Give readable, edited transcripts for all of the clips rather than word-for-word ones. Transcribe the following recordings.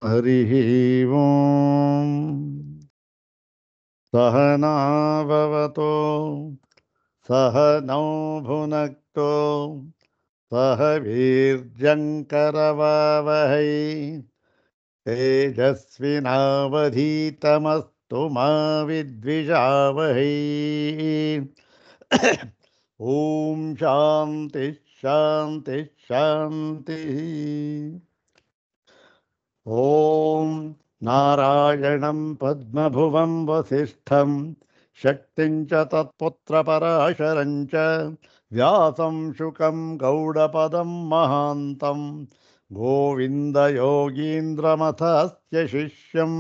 हरिः ओम् सहना भवतु सहनौ भुनक्तु सह वीर्यङ्करवावहै तेजस्विनावधीतमस्तु मा विद्विषावहै ॐ शान्ति शान्ति शान्तिः ॐ नारायणं पद्मभुवं वसिष्ठं शक्तिं च तत्पुत्रपराशरं च व्यासं शुकं गौडपदं महान्तं गोविन्दयोगीन्द्रमथस्य शिष्यं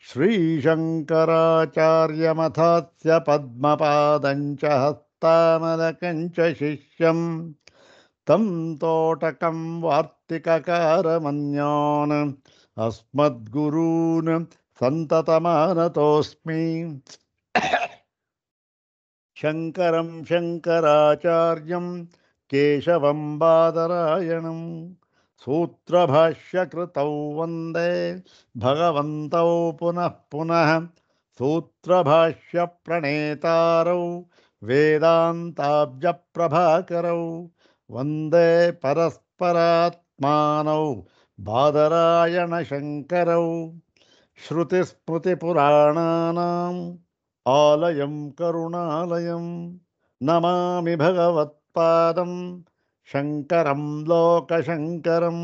श्रीशङ्कराचार्यमथस्य पद्मपादं च हस्तामलकं च शिष्यम् तं तोटकं वार्तिककारमन्यान् अस्मद्गुरून् सन्ततमानतोऽस्मि शङ्करं शङ्कराचार्यं केशवं बादरायणं सूत्रभाष्यकृतौ वन्दे भगवन्तौ पुनः पुनः सूत्रभाष्यप्रणेतारौ वेदान्ताब्जप्रभाकरौ वन्दे परस्परात्मानौ बादरायणशङ्करौ श्रुतिस्मृतिपुराणानाम् आलयं करुणालयं नमामि भगवत्पादं शङ्करं लोकशङ्करं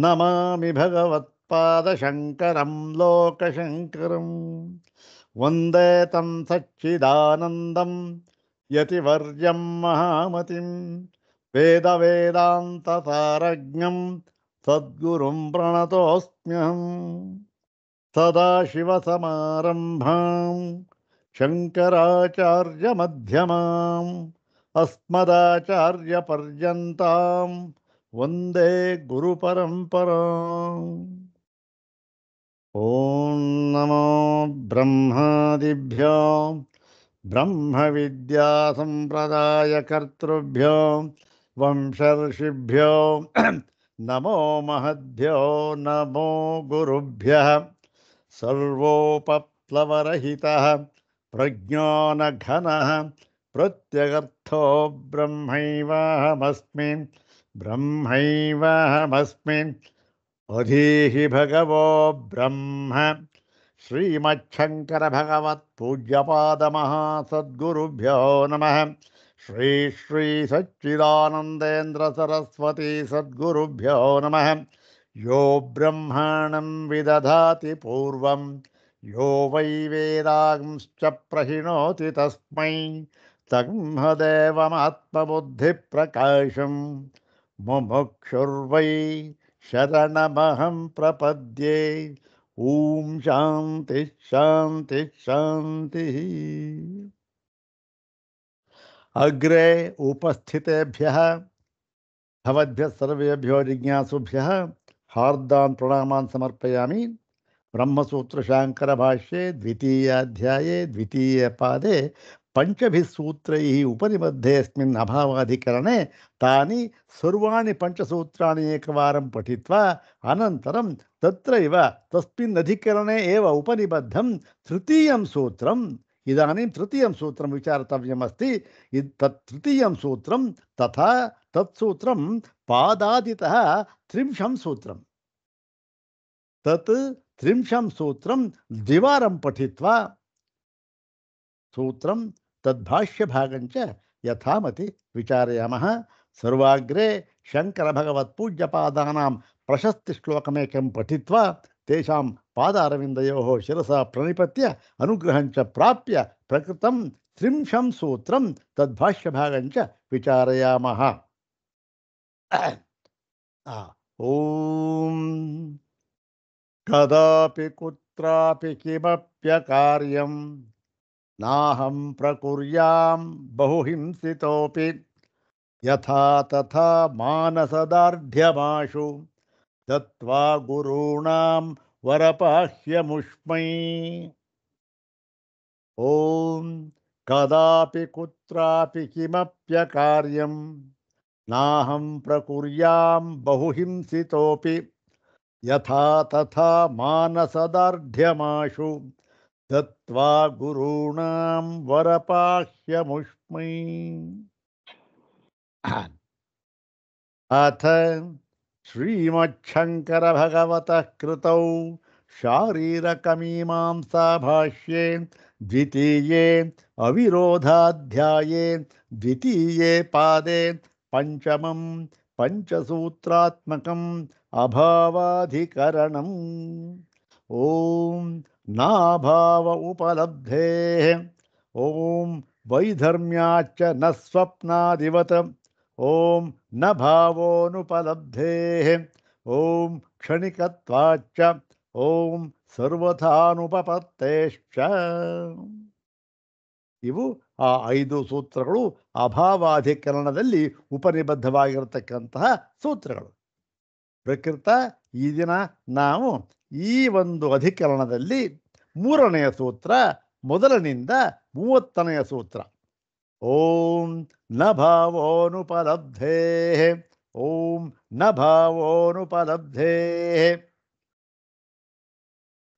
नमामि भगवत्पादशङ्करं लोकशङ्करं वन्दे तं सच्चिदानन्दं यतिवर्यं महामतिं वेदवेदान्तसारज्ञं सद्गुरुं प्रणतोऽस्म्यहम् सदाशिवसमारम्भां शङ्कराचार्यमध्यमाम् अस्मदाचार्यपर्यन्तां वन्दे गुरुपरम्पराम् ॐ नमो ब्रह्मादिभ्यो ब्रह्मविद्यासम्प्रदायकर्तृभ्यो वंशर्षिभ्यो नमो महद्भ्यो नमो गुरुभ्यः सर्वोपप्लवरहितः प्रज्ञानघनः प्रत्यगर्थो ब्रह्मैवाहमस्मि अधीहि भगवो ब्रह्म श्रीमच्छङ्कर भगवत्पूज्यपादमहासद्गुरुभ्यो नमः श्री श्री सच्चिदानन्देन्द्र सरस्वती सद्गुरुभ्यो नमः यो ब्रह्माणं विदधाति पूर्वं यो वै वेदांश्च प्रहिणोति तस्मै तन्मदेवमात्मबुद्धिप्रकाशं मुमुक्षुर्वै शरणमहं प्रपद्ये ॐ शान्ति शान्ति शान्तिः। अग्रे उपस्थितेभ्यः भवद्भ्यः सर्वेभ्यो जिज्ञासुभ्यः हार्दान् प्रणामान् समर्पयामि। ब्रह्मसूत्रशाङ्करभाष्ये द्वितीयाध्याये द्वितीयपादे पञ्चभिः सूत्रैः उपनिबद्धेऽस्मिन् अभावाधिकरणे तानि सर्वाणि पञ्चसूत्राणि एकवारं पठित्वा अनन्तरं तत्रैव तस्मिन् अधिकरणे एव उपनिबद्धं तृतीयं सूत्रम् इदानीं तृतीयं सूत्रं विचारतव्यमस्ति। तत् तृतीयं सूत्रं तथा तत्सूत्रं पादादितः त्रिंशं सूत्रं तत् त्रिंशं सूत्रं द्विवारं पठित्वा सूत्रं तद्भाष्यभागञ्च यथामति विचारयामः। सर्वाग्रे शङ्करभगवत्पूज्यपादानां प्रशस्तिश्लोकमेकं पठित्वा तेषां पादारविन्दयोः शिरसा प्रणिपत्य अनुग्रहञ्च प्राप्य प्रकृतं त्रिंशं सूत्रं तद्भाष्यभागञ्च विचारयामः। ॐ कदापि कुत्रापि किमप्यकार्यं नाहं प्रकुर्यां बहुहिंसितोऽपि यथा तथा मानसदार्ढ्यमाशु दत्त्वा गुरूणां वरपाह्यमुष्मै। ॐ कदापि कुत्रापि किमप्यकार्यं नाहं प्रकुर्यां बहुहिंसितोऽपि ಯಥಾ ತಥಾ ಮಾನಸದಾರ್ಢ್ಯಮಾಶು ದತ್ವಾ ಗುರುಣಾಂ ವರಪಾಹ್ಯಮುಷ್ಮೈ. ಅಥ ಶ್ರೀಮಚ್ಛಂಕರ ಭಗವತಃ ಕೃತೌ ಶಾರೀರಕಮೀಮಾಂಸಾ ಭಾಷ್ಯೆ ದ್ವಿತೀಯೇ ಅವಿರೋಧಾಧ್ಯಾಯೇ ದ್ವಿತೀಯೇ ಪಾದೆ ಪಂಚಮಂ ಪಂಚಸೂತ್ರಾತ್ಮಕಂ ಅಭಾವಾಧಿಕರಣಂ. ಓಂ ನಾಭಾವ ಉಪಲಬ್ಧೇಃ ಓಂ ವೈಧರ್ಮ್ಯಾಚ್ಚ ನ ಸ್ವಪ್ನಾದಿವತ್ ಓಂ ನ ಭಾವೋನುಪಲಬ್ಧೇಃ ಓಂ ಕ್ಷಣಿಕತ್ವಾಚ್ಚ ಓಂ ಸರ್ವಥಾನುಪಪತ್ತೇಶ್ಚ. ಇವು ಆ 5 ಸೂತ್ರಗಳು ಅಭಾವಾಧಿಕರಣದಲ್ಲಿ ಉಪನಿಬದ್ಧವಾಗಿರತಕ್ಕಂತಹ ಸೂತ್ರಗಳು. ಪ್ರಕೃತ ಈ ದಿನ ನಾವು ಈ ಒಂದು ಅಧಿಕರಣದಲ್ಲಿ 3ನೆಯ ಸೂತ್ರ ಮೊದಲನಿಂದ 30ನೆಯ ಸೂತ್ರ ಓಂ ನ ಭಾವೋನುಪಲಬ್ಧೇಃ ಓಂ ನ ಭಾವೋನುಪಲಬ್ಧೇಃ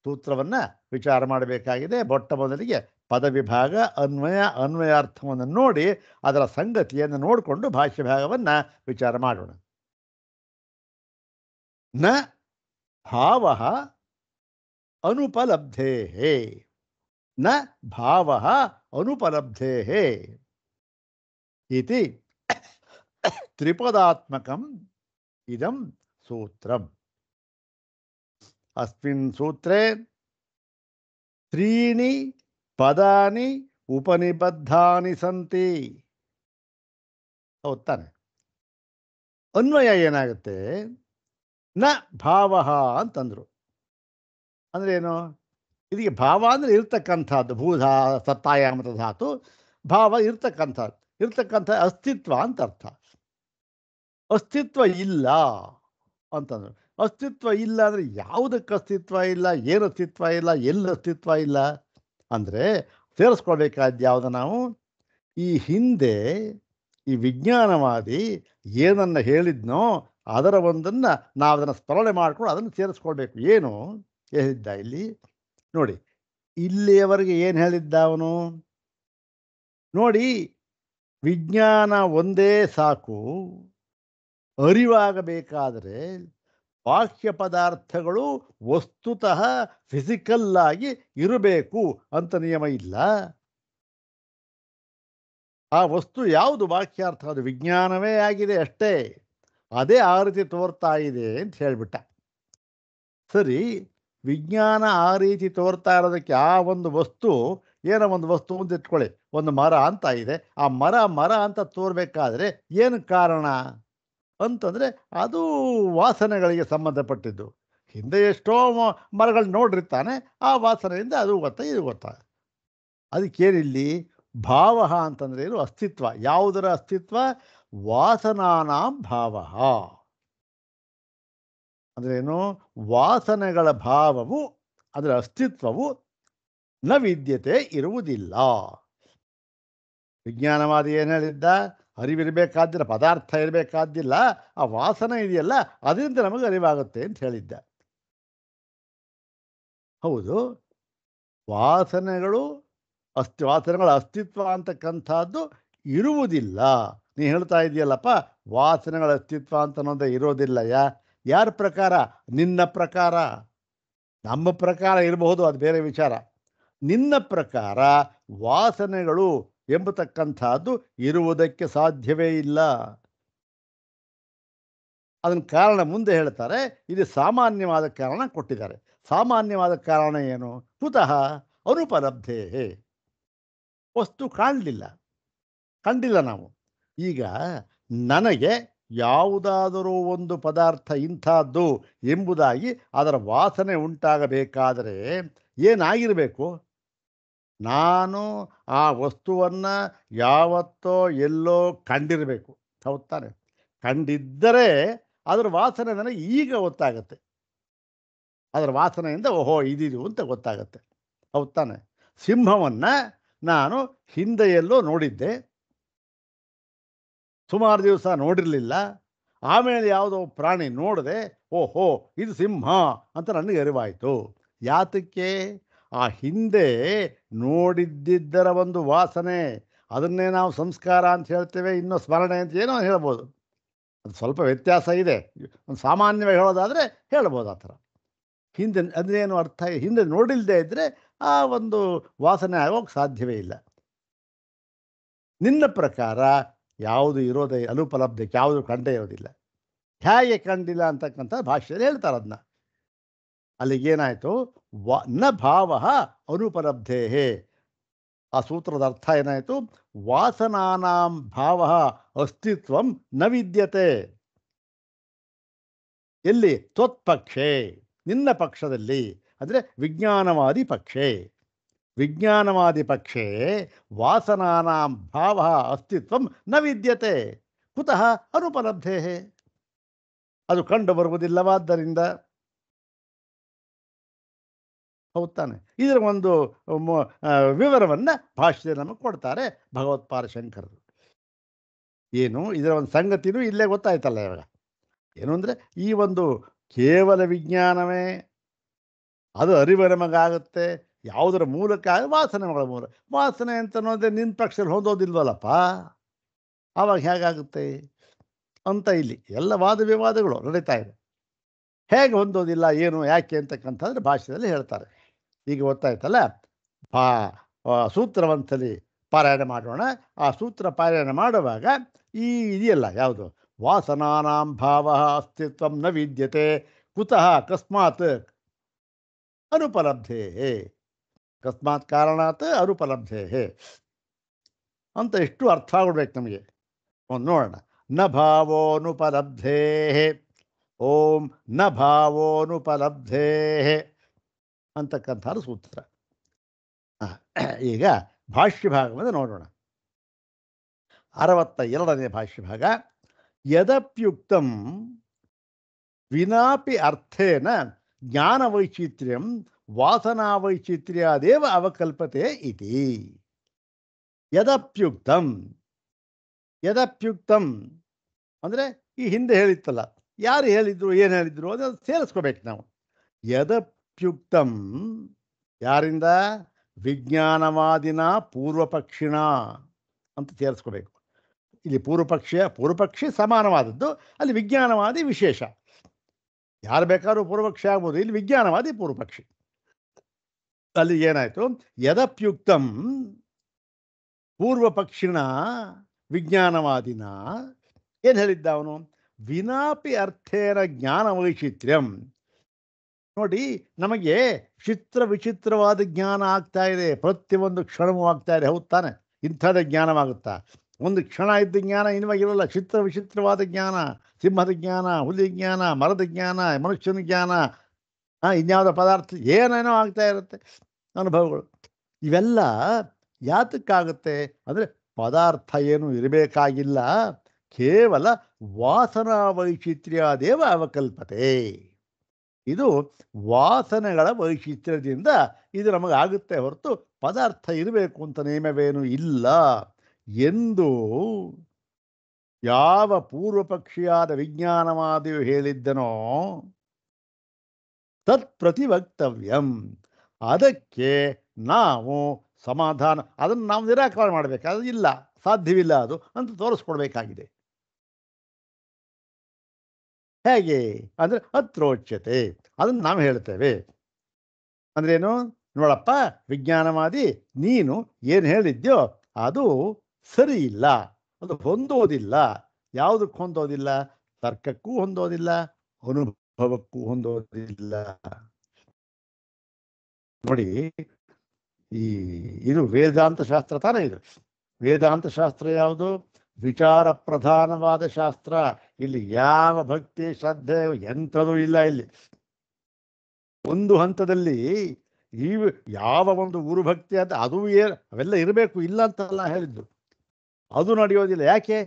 ಸೂತ್ರವನ್ನ ವಿಚಾರ ಮಾಡಬೇಕಾಗಿದೆ. ಮೊಟ್ಟ ಮೊದಲಿಗೆ ಪದವಿಭಾಗ ಅನ್ವಯಾರ್ಥವನ್ನು ನೋಡಿ ಅದರ ಸಂಗತಿಯನ್ನು ನೋಡಿಕೊಂಡು ಭಾಷ್ಯ ಭಾಗವನ್ನು ವಿಚಾರ ಮಾಡೋಣ. ನ ಭಾವಃ ಅನುಪಲಬ್ಧೇಃ ನ ಭಾವಃ ಅನುಪಲಬ್ಧೇಃ ಇತಿ ತ್ರಿಪದಾತ್ಮಕಂ ಇದಂ ಸೂತ್ರಂ. ಅಸ್ಮಿನ್ ಸೂತ್ರೇ 3 ಪದಾನಿ ಉಪನಿಬದ್ಧಾನಿ ಸಂತಿ. ಹೌದು ತಾನೆ? ಅನ್ವಯ ಏನಾಗುತ್ತೆ? ನ ಭಾವಃ ಅಂತಂದ್ರು. ಅಂದ್ರೆ ಏನು? ಇದಕ್ಕೆ ಭಾವ ಅಂದರೆ ಇರ್ತಕ್ಕಂಥದ್ದು, ಭೂಧಾ ಸತ್ತಾಯಾಮದ ಧಾತು. ಭಾವ ಇರ್ತಕ್ಕಂಥ ಅಸ್ತಿತ್ವ ಅಂತ ಅರ್ಥ. ಅಸ್ತಿತ್ವ ಇಲ್ಲ ಅಂತಂದ್ರು. ಅಸ್ತಿತ್ವ ಇಲ್ಲ ಅಂದರೆ ಯಾವುದಕ್ಕೆ ಅಸ್ತಿತ್ವ ಇಲ್ಲ, ಏನು ಅಸ್ತಿತ್ವ ಇಲ್ಲ, ಎಲ್ಲಿ ಅಸ್ತಿತ್ವ ಇಲ್ಲ ಅಂದರೆ ಸೇರಿಸ್ಕೊಳ್ಬೇಕಾದ ಯಾವುದು ನಾವು ಈ ಹಿಂದೆ ಈ ವಿಜ್ಞಾನವಾದಿ ಏನನ್ನು ಹೇಳಿದ್ನೋ ಅದರ ಒಂದನ್ನು ನಾವು ಅದನ್ನು ಸ್ಮರಣೆ ಮಾಡಿಕೊಂಡು ಅದನ್ನು ಸೇರಿಸ್ಕೊಳ್ಬೇಕು. ಏನು ಹೇಳಿದ್ದ ಇಲ್ಲಿ ನೋಡಿ, ಇಲ್ಲಿಯವರೆಗೆ ಏನು ಹೇಳಿದ್ದ ಅವನು ನೋಡಿ, ವಿಜ್ಞಾನ ಒಂದೇ ಸಾಕು, ಅರಿವಾಗಬೇಕಾದರೆ ಬಾಹ್ಯ ಪದಾರ್ಥಗಳು ವಸ್ತುತಃ ಫಿಸಿಕಲ್ ಆಗಿ ಇರಬೇಕು ಅಂತ ನಿಯಮ ಇಲ್ಲ. ಆ ವಸ್ತು ಯಾವುದು ಬಾಹ್ಯಾರ್ಥ, ಅದು ವಿಜ್ಞಾನವೇ ಆಗಿದೆ ಅಷ್ಟೇ. ಅದೇ ಆ ರೀತಿ ತೋರ್ತಾ ಇದೆ ಅಂತ ಹೇಳಿಬಿಟ್ಟ. ಸರಿ, ವಿಜ್ಞಾನ ಆ ರೀತಿ ತೋರ್ತಾ ಇರೋದಕ್ಕೆ ಆ ಒಂದು ವಸ್ತು, ಏನೋ ಒಂದು ವಸ್ತು ಅಂತ ಇಟ್ಕೊಳ್ಳಿ, ಒಂದು ಮರ ಅಂತ ಇದೆ. ಆ ಮರ ಅಂತ ತೋರ್ಬೇಕಾದ್ರೆ ಏನು ಕಾರಣ ಅಂತಂದರೆ ಅದು ವಾಸನೆಗಳಿಗೆ ಸಂಬಂಧಪಟ್ಟಿದ್ದು. ಹಿಂದೆ ಎಷ್ಟೋ ಮರಗಳು ನೋಡಿರ್ತಾನೆ, ಆ ವಾಸನೆಯಿಂದ ಅದು ಗೊತ್ತಾ ಇದು ಗೊತ್ತಾ. ಅದಕ್ಕೇನಿಲ್ಲಿ ಭಾವ ಅಂತಂದರೆ ಏನು? ಅಸ್ತಿತ್ವ. ಯಾವುದರ ಅಸ್ತಿತ್ವ? ವಾಸನಾನಾಂ ಭಾವ ಅಂದ್ರೇನು? ವಾಸನೆಗಳ ಭಾವವು, ಅದರ ಅಸ್ತಿತ್ವವು ನ ವಿದ್ಯತೆ ಇರುವುದಿಲ್ಲ. ವಿಜ್ಞಾನವಾದಿ ಏನು ಹೇಳಿದ್ದ? ಅರಿವಿರಬೇಕಾದ್ದಿಲ್ಲ, ಪದಾರ್ಥ ಇರಬೇಕಾದ್ದಿಲ್ಲ, ಆ ವಾಸನೆ ಇದೆಯಲ್ಲ ಅದರಿಂದ ನಮಗೆ ಅರಿವಾಗುತ್ತೆ ಅಂತ ಹೇಳಿದ್ದ. ಹೌದು, ವಾಸನೆಗಳ ಅಸ್ತಿತ್ವ ಅಂತಕ್ಕಂಥದ್ದು ಇರುವುದಿಲ್ಲ. ನೀ ಹೇಳ್ತಾ ಇದೆಯಲ್ಲಪ್ಪ, ವಾಸನೆಗಳ ಅಸ್ತಿತ್ವ ಅಂತ ಅನ್ನೋದೇ ಇರೋದಿಲ್ಲ. ಯಾರ ಪ್ರಕಾರ? ನಿನ್ನ ಪ್ರಕಾರ. ನಮ್ಮ ಪ್ರಕಾರ ಇರಬಹುದು, ಅದು ಬೇರೆ ವಿಚಾರ. ನಿನ್ನ ಪ್ರಕಾರ ವಾಸನೆಗಳು ಎಂಬತಕ್ಕಂಥದ್ದು ಇರುವುದಕ್ಕೆ ಸಾಧ್ಯವೇ ಇಲ್ಲ. ಅದನ್ನ ಕಾರಣ ಮುಂದೆ ಹೇಳ್ತಾರೆ. ಇದು ಸಾಮಾನ್ಯವಾದ ಕಾರಣ ಕೊಟ್ಟಿದ್ದಾರೆ. ಸಾಮಾನ್ಯವಾದ ಕಾರಣ ಏನು? ಕುತಃ ಅನುಪಲಬ್ಧೇ. ವಸ್ತು ಕಂಡಿಲ್ಲ ನಾವು. ಈಗ ನನಗೆ ಯಾವುದಾದರೂ ಒಂದು ಪದಾರ್ಥ ಇಂಥದ್ದು ಎಂಬುದಾಗಿ ಅದರ ವಾಸನೆ ಉಂಟಾಗಬೇಕಾದರೆ ಏನಾಗಿರಬೇಕು? ನಾನು ಆ ವಸ್ತುವನ್ನು ಯಾವತ್ತೋ ಎಲ್ಲೋ ಕಂಡಿರಬೇಕು. ಹೌದು ತಾನೆ? ಕಂಡಿದ್ದರೆ ಅದರ ವಾಸನೆ ನನಗೆ ಈಗ ಗೊತ್ತಾಗತ್ತೆ. ಅದರ ವಾಸನೆಯಿಂದ ಓಹೋ ಇದಿದು ಅಂತ ಗೊತ್ತಾಗತ್ತೆ. ಹೌದು ತಾನೆ? ಸಿಂಹವನ್ನು ನಾನು ಹಿಂದೆ ಎಲ್ಲೋ ನೋಡಿದ್ದೆ, ಸುಮಾರು ದಿವಸ ನೋಡಿರಲಿಲ್ಲ. ಆಮೇಲೆ ಯಾವುದೋ ಪ್ರಾಣಿ ನೋಡಿದೆ, ಓಹೋ ಇದು ಸಿಂಹ ಅಂತ ನನಗೆ ಅರಿವಾಯಿತು. ಯಾತಕ್ಕೆ? ಆ ಹಿಂದೆ ನೋಡಿದ್ದಿದ್ದರ ಒಂದು ವಾಸನೆ, ಅದನ್ನೇ ನಾವು ಸಂಸ್ಕಾರ ಅಂತ ಹೇಳ್ತೇವೆ, ಇನ್ನೂ ಸ್ಮರಣೆ ಅಂತ ಏನೋ ಹೇಳ್ಬೋದು. ಅದು ಸ್ವಲ್ಪ ವ್ಯತ್ಯಾಸ ಇದೆ. ಒಂದು ಸಾಮಾನ್ಯವಾಗಿ ಹೇಳೋದಾದರೆ ಹೇಳ್ಬೋದು ಆ ಥರ. ಹಿಂದೆ ಅದೇನು ಅರ್ಥ, ಹಿಂದೆ ನೋಡಿಲ್ಲದೆ ಇದ್ದರೆ ಆ ಒಂದು ವಾಸನೆ ಆಗೋಕ್ಕೆ ಸಾಧ್ಯವೇ ಇಲ್ಲ. ನಿನ್ನ ಪ್ರಕಾರ ಯಾವುದು ಇರೋದೇ ಅನುಪಲಬ್ಧಕ್ಕೆ, ಯಾವುದು ಕಂಡೇ ಇರೋದಿಲ್ಲ. ಹೇಗೆ ಕಂಡಿಲ್ಲ ಅಂತಕ್ಕಂಥ ಭಾಷೆಯಲ್ಲಿ ಹೇಳ್ತಾರೆ ಅದನ್ನ. ಅಲ್ಲಿಗೇನಾಯಿತು? ನ ಭಾವ ಅನುಪಲಬ್ಧೇ. ಆ ಸೂತ್ರದ ಅರ್ಥ ಏನಾಯಿತು? ವಾಸನಾನಾಂ ಭಾವ ಅಸ್ತಿತ್ವಂ ನ ವಿದ್ಯತೆ. ಎಲ್ಲಿ? ತ್ವತ್ಪಕ್ಷೆ, ನಿನ್ನ ಪಕ್ಷದಲ್ಲಿ, ಅಂದರೆ ವಿಜ್ಞಾನವಾದಿ ಪಕ್ಷೆ. ವಿಜ್ಞಾನವಾದಿ ಪಕ್ಷೆ ವಾಸನಾನಾಂ ಭಾವ ಅಸ್ತಿತ್ವಂ ನ ವಿದ್ಯತೆ. ಕುತಃ ಅನುಪಲಬ್ಧೇ. ಅದು ಕಂಡು ಬರುವುದಿಲ್ಲವಾದ್ದರಿಂದ. ಹೌದು ತಾನೆ? ಇದರ ಒಂದು ವಿವರವನ್ನು ಭಾಷ್ಯದಲ್ಲಿ ನಮಗೆ ಕೊಡ್ತಾರೆ ಭಗವತ್ಪಾದ ಶಂಕರರು. ಏನು ಇದರ ಒಂದು ಸಂಗತಿನೂ ಇಲ್ಲೇ ಗೊತ್ತಾಯ್ತಲ್ಲ ಇವಾಗ. ಏನು ಅಂದರೆ, ಈ ಒಂದು ಕೇವಲ ವಿಜ್ಞಾನವೇ, ಅದು ಅರಿವು ನಮಗಾಗುತ್ತೆ ಯಾವುದರ ಮೂಲಕ? ವಾಸನೆಗಳ ಮೂಲ. ವಾಸನೆ ಅಂತ ಅನ್ನೋದೇ ನಿನ್ನ ಪಕ್ಷದಲ್ಲಿ ಹೊಂದೋದಿಲ್ವಲ್ಲಪ್ಪ, ಆವಾಗ ಹೇಗಾಗುತ್ತೆ ಅಂತ ಇಲ್ಲಿ ಎಲ್ಲ ವಾದ ವಿವಾದಗಳು ನಡೀತಾ ಇದೆ. ಹೇಗೆ ಹೊಂದೋದಿಲ್ಲ, ಏನು, ಯಾಕೆ ಅಂತಕ್ಕಂಥದ್ರೆ ಭಾಷೆಯಲ್ಲಿ ಹೇಳ್ತಾರೆ. ಈಗ ಗೊತ್ತಾಯ್ತಲ್ಲ. ಸೂತ್ರವಂತಲ್ಲಿ ಪಾರಾಯಣ ಮಾಡೋಣ. ಆ ಸೂತ್ರ ಪಾರಾಯಣ ಮಾಡುವಾಗ ಈ ಇದೆಯಲ್ಲ, ಯಾವುದು? ವಾಸನಾನಾಂ ಭಾವ ಅಸ್ತಿತ್ವಂ ನ ವಿದ್ಯತೆ ಕುತಃ ಕಸ್ಮಾತ್ ಅನುಪಲಬ್ಧೇ. ಕಸ್ಮಾತ್ ಕಾರಣಾತ್ ಅನುಪಲಬ್ಧೇ ಅಂತ ಎಷ್ಟು ಅರ್ಥ ಆಗ್ಬಿಡ್ಬೇಕು ನಮಗೆ. ಒಂದು ನೋಡೋಣ. ನ ಭಾವೋನುಪಲಬ್ಧೇ. ಓಂ ನ ಭಾವೋನುಪಲಬ್ಧೇ ಅಂತಕ್ಕಂಥ ಸೂತ್ರ. ಈಗ ಭಾಷ್ಯ ಭಾಗವನ್ನು ನೋಡೋಣ. 62ನೇ ಭಾಷ್ಯ ಭಾಗ. ಯದಪ್ಯುಕ್ತಂ ವಿನಾಪಿ ಅರ್ಥೇನ ಜ್ಞಾನವೈಚಿತ್ರ್ಯಂ ವಾಸನಾವೈಚಿತ್ರ್ಯಾದೇವ ಅವಕಲ್ಪತೆ ಇತಿ. ಯದಪ್ಯುಕ್ತಂ. ಯದಪ್ಯುಕ್ತಂ ಅಂದರೆ ಈ ಹಿಂದೆ ಹೇಳಿತ್ತಲ್ಲ, ಯಾರು ಹೇಳಿದ್ರು, ಏನು ಹೇಳಿದ್ರು ಅದನ್ನು ಸೇರಿಸ್ಕೋಬೇಕು ನಾವು. ಯದಪ್ಯುಕ್ತಂ ಯಾರಿಂದ? ವಿಜ್ಞಾನವಾದಿನ ಪೂರ್ವಪಕ್ಷಿಣ ಅಂತ ಸೇರಿಸ್ಕೋಬೇಕು. ಇಲ್ಲಿ ಪೂರ್ವಪಕ್ಷಿ ಸಮಾನವಾದದ್ದು, ಅಲ್ಲಿ ವಿಜ್ಞಾನವಾದಿ ವಿಶೇಷ. ಯಾರು ಬೇಕಾದ್ರೂ ಪೂರ್ವಪಕ್ಷಿ ಆಗ್ಬೋದು, ಇಲ್ಲಿ ವಿಜ್ಞಾನವಾದಿ ಪೂರ್ವಪಕ್ಷಿ. ಅಲ್ಲಿ ಏನಾಯಿತು? ಯದಪ್ಯುಕ್ತಂ ಪೂರ್ವಪಕ್ಷಿಣ ವಿಜ್ಞಾನವಾದಿನ ಏನು ಹೇಳಿದ್ದ ಅವನು? ವಿನಾಪಿ ಅರ್ಥೇನ ಜ್ಞಾನ ವೈಚಿತ್ರ್ಯಂ. ನೋಡಿ, ನಮಗೆ ವಿಚಿತ್ರವಾದ ಜ್ಞಾನ ಆಗ್ತಾ ಇದೆ, ಪ್ರತಿಯೊಂದು ಕ್ಷಣವೂ ಆಗ್ತಾ ಇದೆ. ಹೌದು ತಾನೆ? ಇಂಥದ್ದೇ ಜ್ಞಾನವಾಗುತ್ತಾ? ಒಂದು ಕ್ಷಣ ಇದ್ದ ಜ್ಞಾನ ಇನ್ವಾಗಿರಲ್ಲ. ವಿಚಿತ್ರವಾದ ಜ್ಞಾನ, ಸಿಂಹದ ಜ್ಞಾನ, ಹುಲಿ ಜ್ಞಾನ, ಮರದ ಜ್ಞಾನ, ಮನುಷ್ಯನ ಜ್ಞಾನ, ಇನ್ಯಾವುದೋ ಪದಾರ್ಥ ಏನೇನೋ ಆಗ್ತಾ ಇರುತ್ತೆ ಅನುಭವಗಳು. ಇವೆಲ್ಲ ಯಾತಕ್ಕಾಗುತ್ತೆ ಅಂದರೆ ಪದಾರ್ಥ ಏನು ಇರಬೇಕಾಗಿಲ್ಲ, ಕೇವಲ ವಾಸನಾ ವೈಚಿತ್ರ್ಯಾದೇವ ಅವಕಲ್ಪತೆ. ಇದು ವಾಸನೆಗಳ ವೈಚಿತ್ರ್ಯದಿಂದ ಇದು ನಮಗಾಗುತ್ತೆ ಹೊರತು ಪದಾರ್ಥ ಇರಬೇಕು ಅಂತ ನಿಯಮವೇನು ಇಲ್ಲ ಎಂದು ಯಾವ ಪೂರ್ವಪಕ್ಷಿಯಾದ ವಿಜ್ಞಾನವಾದಿಯು ಹೇಳಿದ್ದನೋ ತತ್ ಪ್ರತಿವಕ್ತವ್ಯಂ. ಅದಕ್ಕೆ ನಾವು ಸಮಾಧಾನ, ಅದನ್ನು ನಾವು ನಿರಾಕರಣೆ ಮಾಡಬೇಕು. ಅದು ಇಲ್ಲ, ಸಾಧ್ಯವಿಲ್ಲ ಅದು ಅಂತ ತೋರಿಸ್ಕೊಡ್ಬೇಕಾಗಿದೆ. ಹೇಗೆ ಅಂದರೆ ಅತ್ರೋಚ್ಯತೆ, ಅದನ್ನು ನಾವು ಹೇಳ್ತೇವೆ. ಅಂದ್ರೇನು? ನೋಡಪ್ಪ ವಿಜ್ಞಾನವಾದಿ, ನೀನು ಏನು ಹೇಳಿದ್ಯೋ ಅದು ಸರಿ ಇಲ್ಲ, ಅದು ಹೊಂದೋದಿಲ್ಲ. ಯಾವುದಕ್ಕೆ ಹೊಂದೋದಿಲ್ಲ? ತರ್ಕಕ್ಕೂ ಹೊಂದೋದಿಲ್ಲ, ಅನುಭವಕ್ಕೂ ಹೊಂದೋದಿಲ್ಲ. ನೋಡಿ, ಇದು ವೇದಾಂತ ಶಾಸ್ತ್ರ ತಾನೇ. ಇದು ವೇದಾಂತ ಶಾಸ್ತ್ರ ಯಾವುದು? ವಿಚಾರ ಪ್ರಧಾನವಾದ ಶಾಸ್ತ್ರ. ಇಲ್ಲಿ ಯಾವ ಭಕ್ತಿ ಶ್ರದ್ಧೆ ಎಂಥದೂ ಇಲ್ಲ. ಇಲ್ಲಿ ಒಂದು ಹಂತದಲ್ಲಿ ಯಾವ ಒಂದು ಗುರುಭಕ್ತಿ ಅಂತ ಅದು ಅವೆಲ್ಲ ಇರಬೇಕು, ಇಲ್ಲ ಅಂತೆಲ್ಲ ಹೇಳಿದ್ದು. ಅದು ನಡೆಯೋದಿಲ್ಲ. ಯಾಕೆ?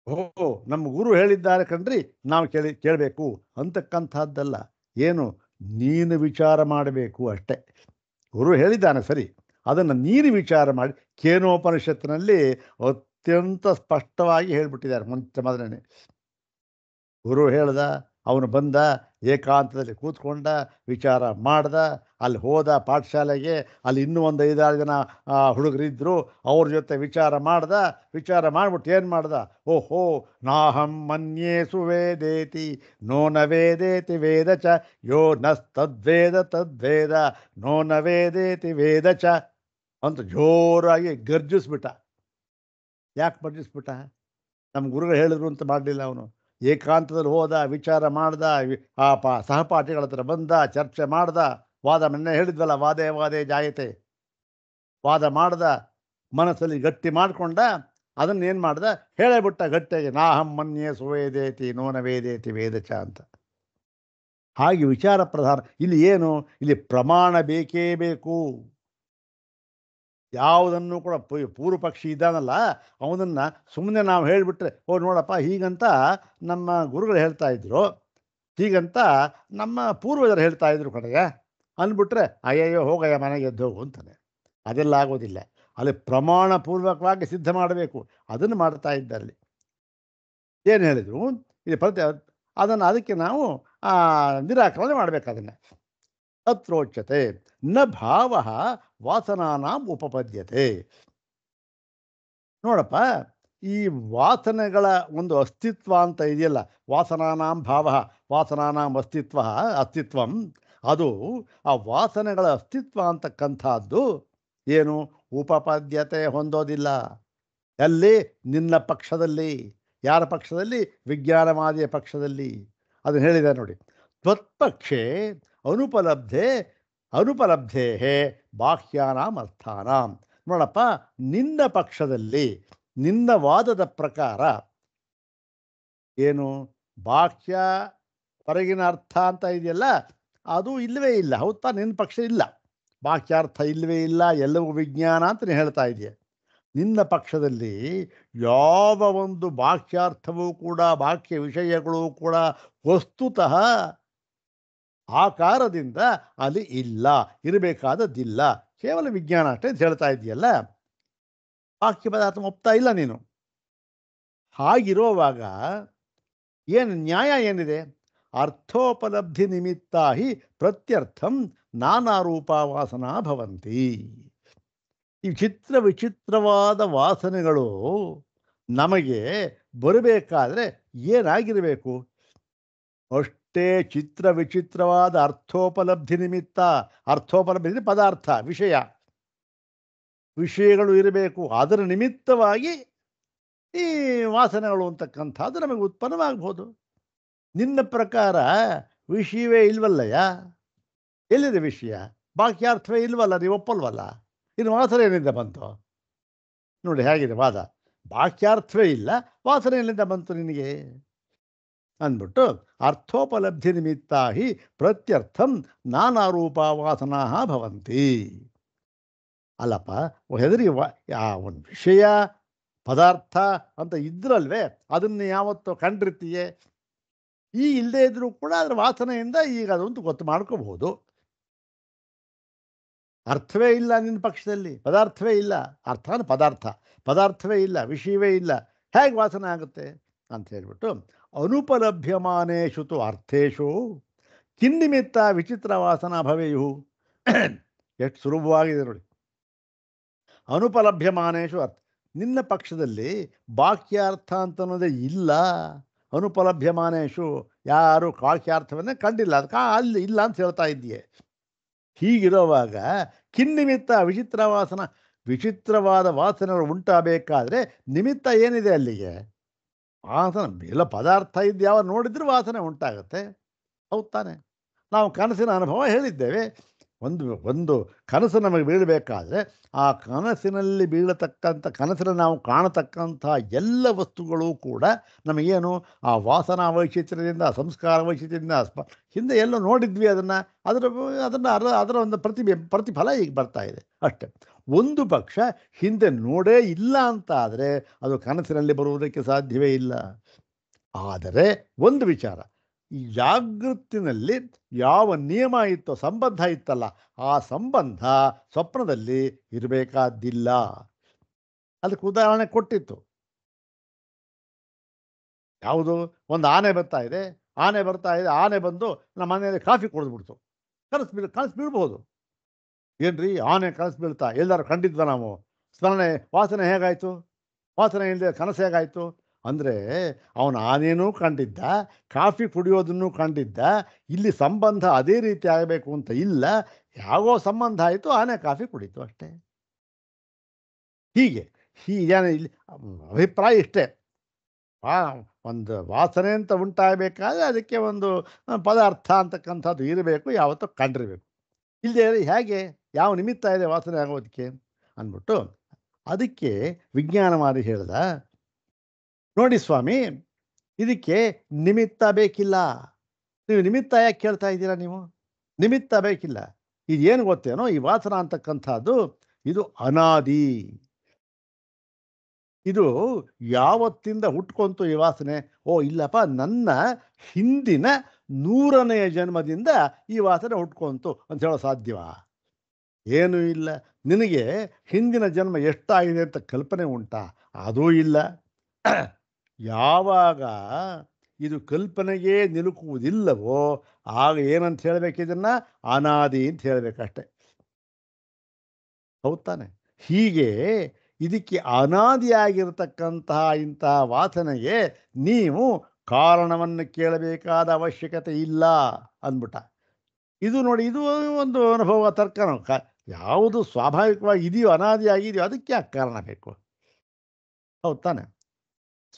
ಓಹೋ ನಮ್ಮ ಗುರು ಹೇಳಿದ್ದಾರೆ ಕಣ್ರಿ, ನಾವು ಕೇಳಬೇಕು ಅಂತಕ್ಕಂಥದ್ದಲ್ಲ. ಏನು? ನೀನು ವಿಚಾರ ಮಾಡಬೇಕು ಅಷ್ಟೆ. ಗುರು ಹೇಳಿದ್ದಾನೆ ಸರಿ, ಅದನ್ನು ನೀನು ವಿಚಾರ ಮಾಡಿ. ಕೇನೋಪನಿಷತ್ತಿನಲ್ಲಿ ಅತ್ಯಂತ ಸ್ಪಷ್ಟವಾಗಿ ಹೇಳಿಬಿಟ್ಟಿದ್ದಾರೆ ಮೊದಲನೇ. ಗುರು ಹೇಳ್ದ, ಅವನು ಬಂದ, ಏಕಾಂತದಲ್ಲಿ ಕೂತ್ಕೊಂಡ, ವಿಚಾರ ಮಾಡ್ದ. ಅಲ್ಲಿ ಹೋದ ಪಾಠಶಾಲೆಗೆ, ಅಲ್ಲಿ ಇನ್ನೂ ಒಂದು 5-6 ಜನ ಹುಡುಗರಿದ್ದರು, ಅವ್ರ ಜೊತೆ ವಿಚಾರ ಮಾಡ್ದ. ವಿಚಾರ ಮಾಡ್ಬಿಟ್ಟು ಏನು ಮಾಡ್ದ, ಓಹೋ ನಾಹಂ ಮನ್ಯೇ ಸುವೇದೇತಿ ನೋ ನ ವೇದೇತಿ ವೇದ ಚ ಯೋ ನಸ್ತದ್ವೇದ ತದ್ವೇದ ನೋ ನ ವೇದೇತಿ ವೇದ ಚ ಅಂತ ಜೋರಾಗಿ ಗರ್ಜಿಸ್ಬಿಟ್ಟ. ಯಾಕೆ ಗರ್ಜಿಸ್ಬಿಟ್ಟ? ನಮ್ಮ ಗುರುಗಳು ಹೇಳಿದ್ರು ಅಂತ ಮಾಡಲಿಲ್ಲ ಅವನು. ಏಕಾಂತದಲ್ಲಿ ಹೋದ, ವಿಚಾರ ಮಾಡ್ದ, ಸಹಪಾಠಿಗಳ ಹತ್ರ ಬಂದ, ಚರ್ಚೆ ಮಾಡ್ದ, ವಾದ, ಮೊನ್ನೆ ಹೇಳಿದ್ವಲ್ಲ, ವಾದೇ ವಾದೇ ಜಾಯತೆ, ವಾದ ಮಾಡ್ದ, ಮನಸ್ಸಲ್ಲಿ ಗಟ್ಟಿ ಮಾಡಿಕೊಂಡ. ಅದನ್ನೇನು ಮಾಡ್ದ, ಹೇಳೇಬಿಟ್ಟ ಗಟ್ಟಿಯಾಗಿ, ನಾಹಂ ಮನ್ಯೇ ಸುವೇದೇತಿ ನೋನ ವೇದೇತಿ ವೇದಚ ಅಂತ. ಹಾಗೆ ವಿಚಾರ ಪ್ರಧಾನ. ಇಲ್ಲಿ ಏನು, ಇಲ್ಲಿ ಪ್ರಮಾಣ ಬೇಕೇ ಬೇಕು. ಯಾವುದನ್ನು ಕೂಡ ಪೂರ್ವ ಪಕ್ಷಿ ಇದ್ದಾನಲ್ಲ, ಅವನನ್ನು ಸುಮ್ಮನೆ ನಾವು ಹೇಳಿಬಿಟ್ರೆ, ಓ ನೋಡಪ್ಪ ಹೀಗಂತ ನಮ್ಮ ಗುರುಗಳು ಹೇಳ್ತಾ ಇದ್ರು, ಹೀಗಂತ ನಮ್ಮ ಪೂರ್ವಜರು ಹೇಳ್ತಾ ಇದ್ರು ಕಡೆಗೆ ಅಂದ್ಬಿಟ್ರೆ, ಅಯ್ಯಯ್ಯೋ ಹೋಗಯ್ಯ ಮನೆಗೆ ಎದ್ದು ಹೋಗು ಅಂತಾನೆ. ಅದೆಲ್ಲ ಆಗೋದಿಲ್ಲ. ಅಲ್ಲಿ ಪ್ರಮಾಣ ಪೂರ್ವಕವಾಗಿ ಸಿದ್ಧ ಮಾಡಬೇಕು. ಅದನ್ನು ಮಾಡ್ತಾ ಇದ್ದಲ್ಲಿ ಏನು ಹೇಳಿದರು, ಇಲ್ಲಿ ಅದನ್ನು ಅದಕ್ಕೆ ನಾವು ನಿರಾಕರಣೆ ಮಾಡಬೇಕು. ಅದನ್ನು ತತ್ರೋಚ್ಯತೆ ನ ಭಾವ ವಾಸನಾನಾಂ ಉಪಪದ್ಯತೆ. ನೋಡಪ್ಪ, ಈ ವಾಸನೆಗಳ ಒಂದು ಅಸ್ತಿತ್ವ ಅಂತ ಇದೆಯಲ್ಲ, ವಾಸನಾನಾಂ ಭಾವ ವಾಸನಾನಾಂ ಅಸ್ತಿತ್ವಂ, ಅದು ಆ ವಾಸನೆಗಳ ಅಸ್ತಿತ್ವ ಅಂತಕ್ಕಂಥದ್ದು ಏನು, ಉಪಪದ್ಯತೆ ಹೊಂದೋದಿಲ್ಲ. ಎಲ್ಲಿ? ನಿನ್ನ ಪಕ್ಷದಲ್ಲಿ. ಯಾರ ಪಕ್ಷದಲ್ಲಿ? ವಿಜ್ಞಾನವಾದಿಯ ಪಕ್ಷದಲ್ಲಿ. ಅದನ್ನು ಹೇಳಿದೆ ನೋಡಿ, ತ್ವತ್ಪಕ್ಷೆ ಅನುಪಲಬ್ಧೇ ಬಾಹ್ಯಾನಾಂ ಅರ್ಥಾನಾಂ. ನೋಡಪ್ಪ, ನಿನ್ನ ಪಕ್ಷದಲ್ಲಿ, ನಿನ್ನ ವಾದದ ಪ್ರಕಾರ ಏನು ಬಾಹ್ಯ ಹೊರಗಿನ ಅರ್ಥ ಅಂತ ಇದೆಯಲ್ಲ, ಅದು ಇಲ್ಲವೇ ಇಲ್ಲ. ಹೌದಾ? ನಿನ್ನ ಪಕ್ಷ ಇಲ್ಲ, ಬಾಹ್ಯಾರ್ಥ ಇಲ್ಲವೇ ಇಲ್ಲ, ಎಲ್ಲವೂ ವಿಜ್ಞಾನ ಅಂತ ನೀನು ಹೇಳ್ತಾ ಇದೆಯಾ. ನಿನ್ನ ಪಕ್ಷದಲ್ಲಿ ಯಾವ ಒಂದು ಬಾಹ್ಯಾರ್ಥವೂ ಕೂಡ, ಬಾಹ್ಯ ವಿಷಯಗಳು ಕೂಡ ವಸ್ತುತಃ ಆಕಾರದಿಂದ ಅಲ್ಲಿ ಇಲ್ಲ, ಇರಬೇಕಾದದ್ದಿಲ್ಲ, ಕೇವಲ ವಿಜ್ಞಾನ ಅಷ್ಟೇ ಅಂತ ಹೇಳ್ತಾ ಇದೆಯಲ್ಲ. ಬಾಹ್ಯ ಪದಾರ್ಥ ಒಪ್ತಾ ಇಲ್ಲ ನೀನು. ಹಾಗಿರುವಾಗ ಏನು ನ್ಯಾಯ ಏನಿದೆ? ಅರ್ಥೋಪಲಬ್ಧಿ ನಿಮಿತ್ತ ಹಿ ಪ್ರತ್ಯರ್ಥಂ ನಾನಾ ರೂಪ ವಾಸನಾ ಭವಂತಿ. ಈ ವಿಚಿತ್ರವಾದ ವಾಸನೆಗಳು ನಮಗೆ ಬರಬೇಕಾದ್ರೆ ಏನಾಗಿರಬೇಕು? ಅಷ್ಟೇ ವಿಚಿತ್ರವಾದ ಅರ್ಥೋಪಲಬ್ಧಿ ನಿಮಿತ್ತ. ಅರ್ಥೋಪಲಬ್ಧಿ ಪದಾರ್ಥ, ವಿಷಯಗಳು ಇರಬೇಕು. ಅದರ ನಿಮಿತ್ತವಾಗಿ ಈ ವಾಸನೆಗಳು ಅಂತಕ್ಕಂಥದ್ದು ನಮಗೆ ಉತ್ಪನ್ನವಾಗಬಹುದು. ನಿನ್ನ ಪ್ರಕಾರ ವಿಷಯವೇ ಇಲ್ವಲ್ಲಯ್ಯ. ಎಲ್ಲಿದೆ ವಿಷಯ? ಬಾಹ್ಯಾರ್ಥವೇ ಇಲ್ವಲ್ಲ, ನೀವು ಒಪ್ಪಲ್ವಲ್ಲ. ಇನ್ನು ವಾಸನೆ ಎಲ್ಲಿಂದ ಬಂತು? ನೋಡಿ ಹೇಗಿದೆ ವಾದ. ಬಾಹ್ಯಾರ್ಥವೇ ಇಲ್ಲ, ವಾಸನೆ ಎಲ್ಲಿಂದ ಬಂತು ನಿನಗೆ ಅಂದ್ಬಿಟ್ಟು, ಅರ್ಥೋಪಲಬ್ಧಿ ನಿಮಿತ್ತ ಹಿ ಪ್ರತ್ಯರ್ಥಂ ನಾನಾ ರೂಪ ವಾಸನಾ ಭವಂತಿ. ಅಲ್ಲಪ್ಪ, ಹೆದರಿ ಒಂದು ವಿಷಯ ಪದಾರ್ಥ ಅಂತ ಇದ್ರಲ್ವೇ, ಅದನ್ನು ಯಾವತ್ತೋ ಕಂಡಿರ್ತೀಯೇ. ಈ ಇಲ್ಲದೆ ಇದ್ರೂ ಕೂಡ ಅದರ ವಾಸನೆಯಿಂದ ಈಗ ಅದಂತೂ ಗೊತ್ತು ಮಾಡ್ಕೋಬಹುದು. ಅರ್ಥವೇ ಇಲ್ಲ ನಿನ್ನ ಪಕ್ಷದಲ್ಲಿ, ಪದಾರ್ಥವೇ ಇಲ್ಲ. ಅರ್ಥನ ಪದಾರ್ಥವೇ ಇಲ್ಲ, ವಿಷಯವೇ ಇಲ್ಲ, ಹೇಗೆ ವಾಸನೆ ಆಗುತ್ತೆ ಅಂತ ಹೇಳ್ಬಿಟ್ಟು, ಅನುಪಲಭ್ಯಮಾನೇಶು ತು ಅರ್ಥೇಶು ಕಿನ್ನಿಮಿತ್ತ ವಿಚಿತ್ರ ವಾಸನಾ ಭವೇಯು. ಎಷ್ಟು ಸುಲಭವಾಗಿದೆ ನೋಡಿ. ಅನುಪಲಭ್ಯಮಾನೇಶು ಅರ್ಥ, ನಿನ್ನ ಪಕ್ಷದಲ್ಲಿ ಬಾಹ್ಯಾರ್ಥ ಅಂತನ್ನೋದೇ ಇಲ್ಲ. ಅನುಪಲಭ್ಯಮಾನೇಶು, ಯಾರು ಬಾಹ್ಯಾರ್ಥವನ್ನೇ ಕಂಡಿಲ್ಲ, ಅದಕ್ಕೆ ಅಲ್ಲಿ ಇಲ್ಲ ಅಂತ ಹೇಳ್ತಾ ಇದ್ದೀಯೆ. ಹೀಗಿರುವಾಗ ಕಿನ್ನಿಮಿತ್ತ ವಿಚಿತ್ರವಾದ ವಾಸನೆಗಳು ಉಂಟಾಗಬೇಕಾದ್ರೆ ನಿಮಿತ್ತ ಏನಿದೆ ಅಲ್ಲಿಗೆ? ವಾಸನೆ ಎಲ್ಲ ಪದಾರ್ಥ ಇದ್ದು ಯಾವ ನೋಡಿದ್ರೂ ವಾಸನೆ ಉಂಟಾಗುತ್ತೆ. ಹೌದು ತಾನೆ? ನಾವು ಕನಸಿನ ಅನುಭವ ಹೇಳಿದ್ದೇವೆ. ಒಂದು ಕನಸು ನಮಗೆ ಬೀಳಬೇಕಾದ್ರೆ ಆ ಕನಸಿನಲ್ಲಿ ಕನಸಿನಲ್ಲಿ ನಾವು ಕಾಣತಕ್ಕಂಥ ಎಲ್ಲ ವಸ್ತುಗಳು ಕೂಡ ನಮಗೇನು, ಆ ವಾಸನಾ ವೈಚಿತ್ರ್ಯದಿಂದ, ಸಂಸ್ಕಾರ ವೈಚಿತ್ರ್ಯದಿಂದ ಹಿಂದೆ ಎಲ್ಲೋ ನೋಡಿದ್ವಿ ಅದನ್ನು, ಅದರ ಒಂದು ಪ್ರತಿಫಲ ಈಗ ಬರ್ತಾ ಇದೆ ಅಷ್ಟೆ. ಒಂದು ಪಕ್ಷ ಹಿಂದೆ ನೋಡೇ ಇಲ್ಲ ಅಂತ ಆದರೆ ಅದು ಕನಸಿನಲ್ಲಿ ಬರುವುದಕ್ಕೆ ಸಾಧ್ಯವೇ ಇಲ್ಲ. ಆದರೆ ಒಂದು ವಿಚಾರ, ಈ ಜಾಗೃತಿನಲ್ಲಿ ಯಾವ ನಿಯಮ ಇತ್ತೋ, ಸಂಬಂಧ ಇತ್ತಲ್ಲ, ಆ ಸಂಬಂಧ ಸ್ವಪ್ನದಲ್ಲಿ ಇರಬೇಕಾದ್ದಿಲ್ಲ. ಅದಕ್ಕೆ ಉದಾಹರಣೆ ಕೊಟ್ಟಿತ್ತು. ಯಾವುದು? ಒಂದು ಆನೆ ಬರ್ತಾ ಇದೆ, ಆನೆ ಬಂದು ನಮ್ಮ ಮನೆಯಲ್ಲಿ ಕಾಫಿ ಕುಡಿದ್ಬಿಡ್ತು. ಕನಸು ಬೀಳ್ಬೋದು. ಏನ್ರಿ ಆನೆ ಕನಸು ಬೀಳ್ತಾ ಎಲ್ಲರೂ ಕಂಡಿದ್ವ ನಾವು? ಸ್ಮರಣೆ ವಾಸನೆ ಹೇಗಾಯಿತು? ವಾಸನೆ ಇಲ್ಲದೆ ಕನಸು ಹೇಗಾಯಿತು? ಅಂದರೆ ಅವನು ಆನೆನೂ ಕಂಡಿದ್ದ, ಕಾಫಿ ಕುಡಿಯೋದನ್ನು ಕಂಡಿದ್ದ. ಇಲ್ಲಿ ಸಂಬಂಧ ಅದೇ ರೀತಿ ಆಗಬೇಕು ಅಂತ ಇಲ್ಲ. ಯಾವೋ ಸಂಬಂಧ ಆಯಿತು, ಆನೆ ಕಾಫಿ ಕುಡಿತು ಅಷ್ಟೇ. ಹೀಗೆ ಹೀಗೇನೆ ಇಲ್ಲಿ ಅಭಿಪ್ರಾಯ ಇಷ್ಟೇ. ವಾ ಒಂದು ವಾಸನೆ ಅಂತ ಉಂಟಾಗಬೇಕಾದ್ರೆ ಅದಕ್ಕೆ ಒಂದು ಪದಾರ್ಥ ಅಂತಕ್ಕಂಥದ್ದು ಇರಬೇಕು, ಯಾವತ್ತೂ ಕಂಡಿರಬೇಕು. ಇಲ್ಲದೆ ಹೇಗೆ, ಯಾವ ನಿಮಿತ್ತ ಇದೆ ವಾಸನೆ ಆಗೋದಕ್ಕೆ ಅಂದ್ಬಿಟ್ಟು ಅದಕ್ಕೆ ವಿಜ್ಞಾನವಾದಿ ಹೇಳ್ದ, ನೋಡಿ ಸ್ವಾಮಿ, ಇದಕ್ಕೆ ನಿಮಿತ್ತ ಬೇಕಿಲ್ಲ. ನೀವು ನಿಮಿತ್ತ ಯಾಕೆ ಕೇಳ್ತಾ ಇದ್ದೀರಾ? ನೀವು ನಿಮಿತ್ತ ಬೇಕಿಲ್ಲ. ಇದೇನು ಗೊತ್ತೇನೋ, ಈ ವಾಸನ ಅಂತಕ್ಕಂಥದ್ದು ಇದು ಅನಾದಿ. ಇದು ಯಾವತ್ತಿಂದ ಹುಟ್ಕೊಂತು ಈ ವಾಸನೆ? ಓ ಇಲ್ಲಪ್ಪ, ನನ್ನ ಹಿಂದಿನ 100ನೆಯ ಜನ್ಮದಿಂದ ಈ ವಾಸನೆ ಹುಟ್ಕೊಂತು ಅಂತ ಹೇಳೋ ಸಾಧ್ಯವಾ? ಏನೂ ಇಲ್ಲ. ನಿನಗೆ ಹಿಂದಿನ ಜನ್ಮ ಎಷ್ಟಾಗಿದೆ ಅಂತ ಕಲ್ಪನೆ ಉಂಟಾ? ಅದೂ ಇಲ್ಲ. ಯಾವಾಗ ಇದು ಕಲ್ಪನೆಗೆ ನಿಲುಕುವುದಿಲ್ಲವೋ ಆಗ ಏನಂತ ಹೇಳಬೇಕು? ಇದನ್ನು ಅನಾದಿ ಅಂತ ಹೇಳಬೇಕಷ್ಟೆ. ಹೌದು ತಾನೆ? ಹೀಗೆ ಇದಕ್ಕೆ ಅನಾದಿಯಾಗಿರ್ತಕ್ಕಂತಹ ಇಂತಹ ವಾಸನೆಗೆ ನೀವು ಕಾರಣವನ್ನು ಕೇಳಬೇಕಾದ ಅವಶ್ಯಕತೆ ಇಲ್ಲ ಅಂದ್ಬಿಟ್ಟ. ಇದು ನೋಡಿ, ಇದು ಒಂದು ಅನುಭವ ತರ್ಕನೋ. ಯಾವುದು ಸ್ವಾಭಾವಿಕವಾಗಿ ಇದೆಯೋ, ಅನಾದಿಯಾಗಿದೆಯೋ, ಅದಕ್ಕೆ ಯಾಕೆ ಕಾರಣ ಬೇಕು? ಹೌದು ತಾನೆ?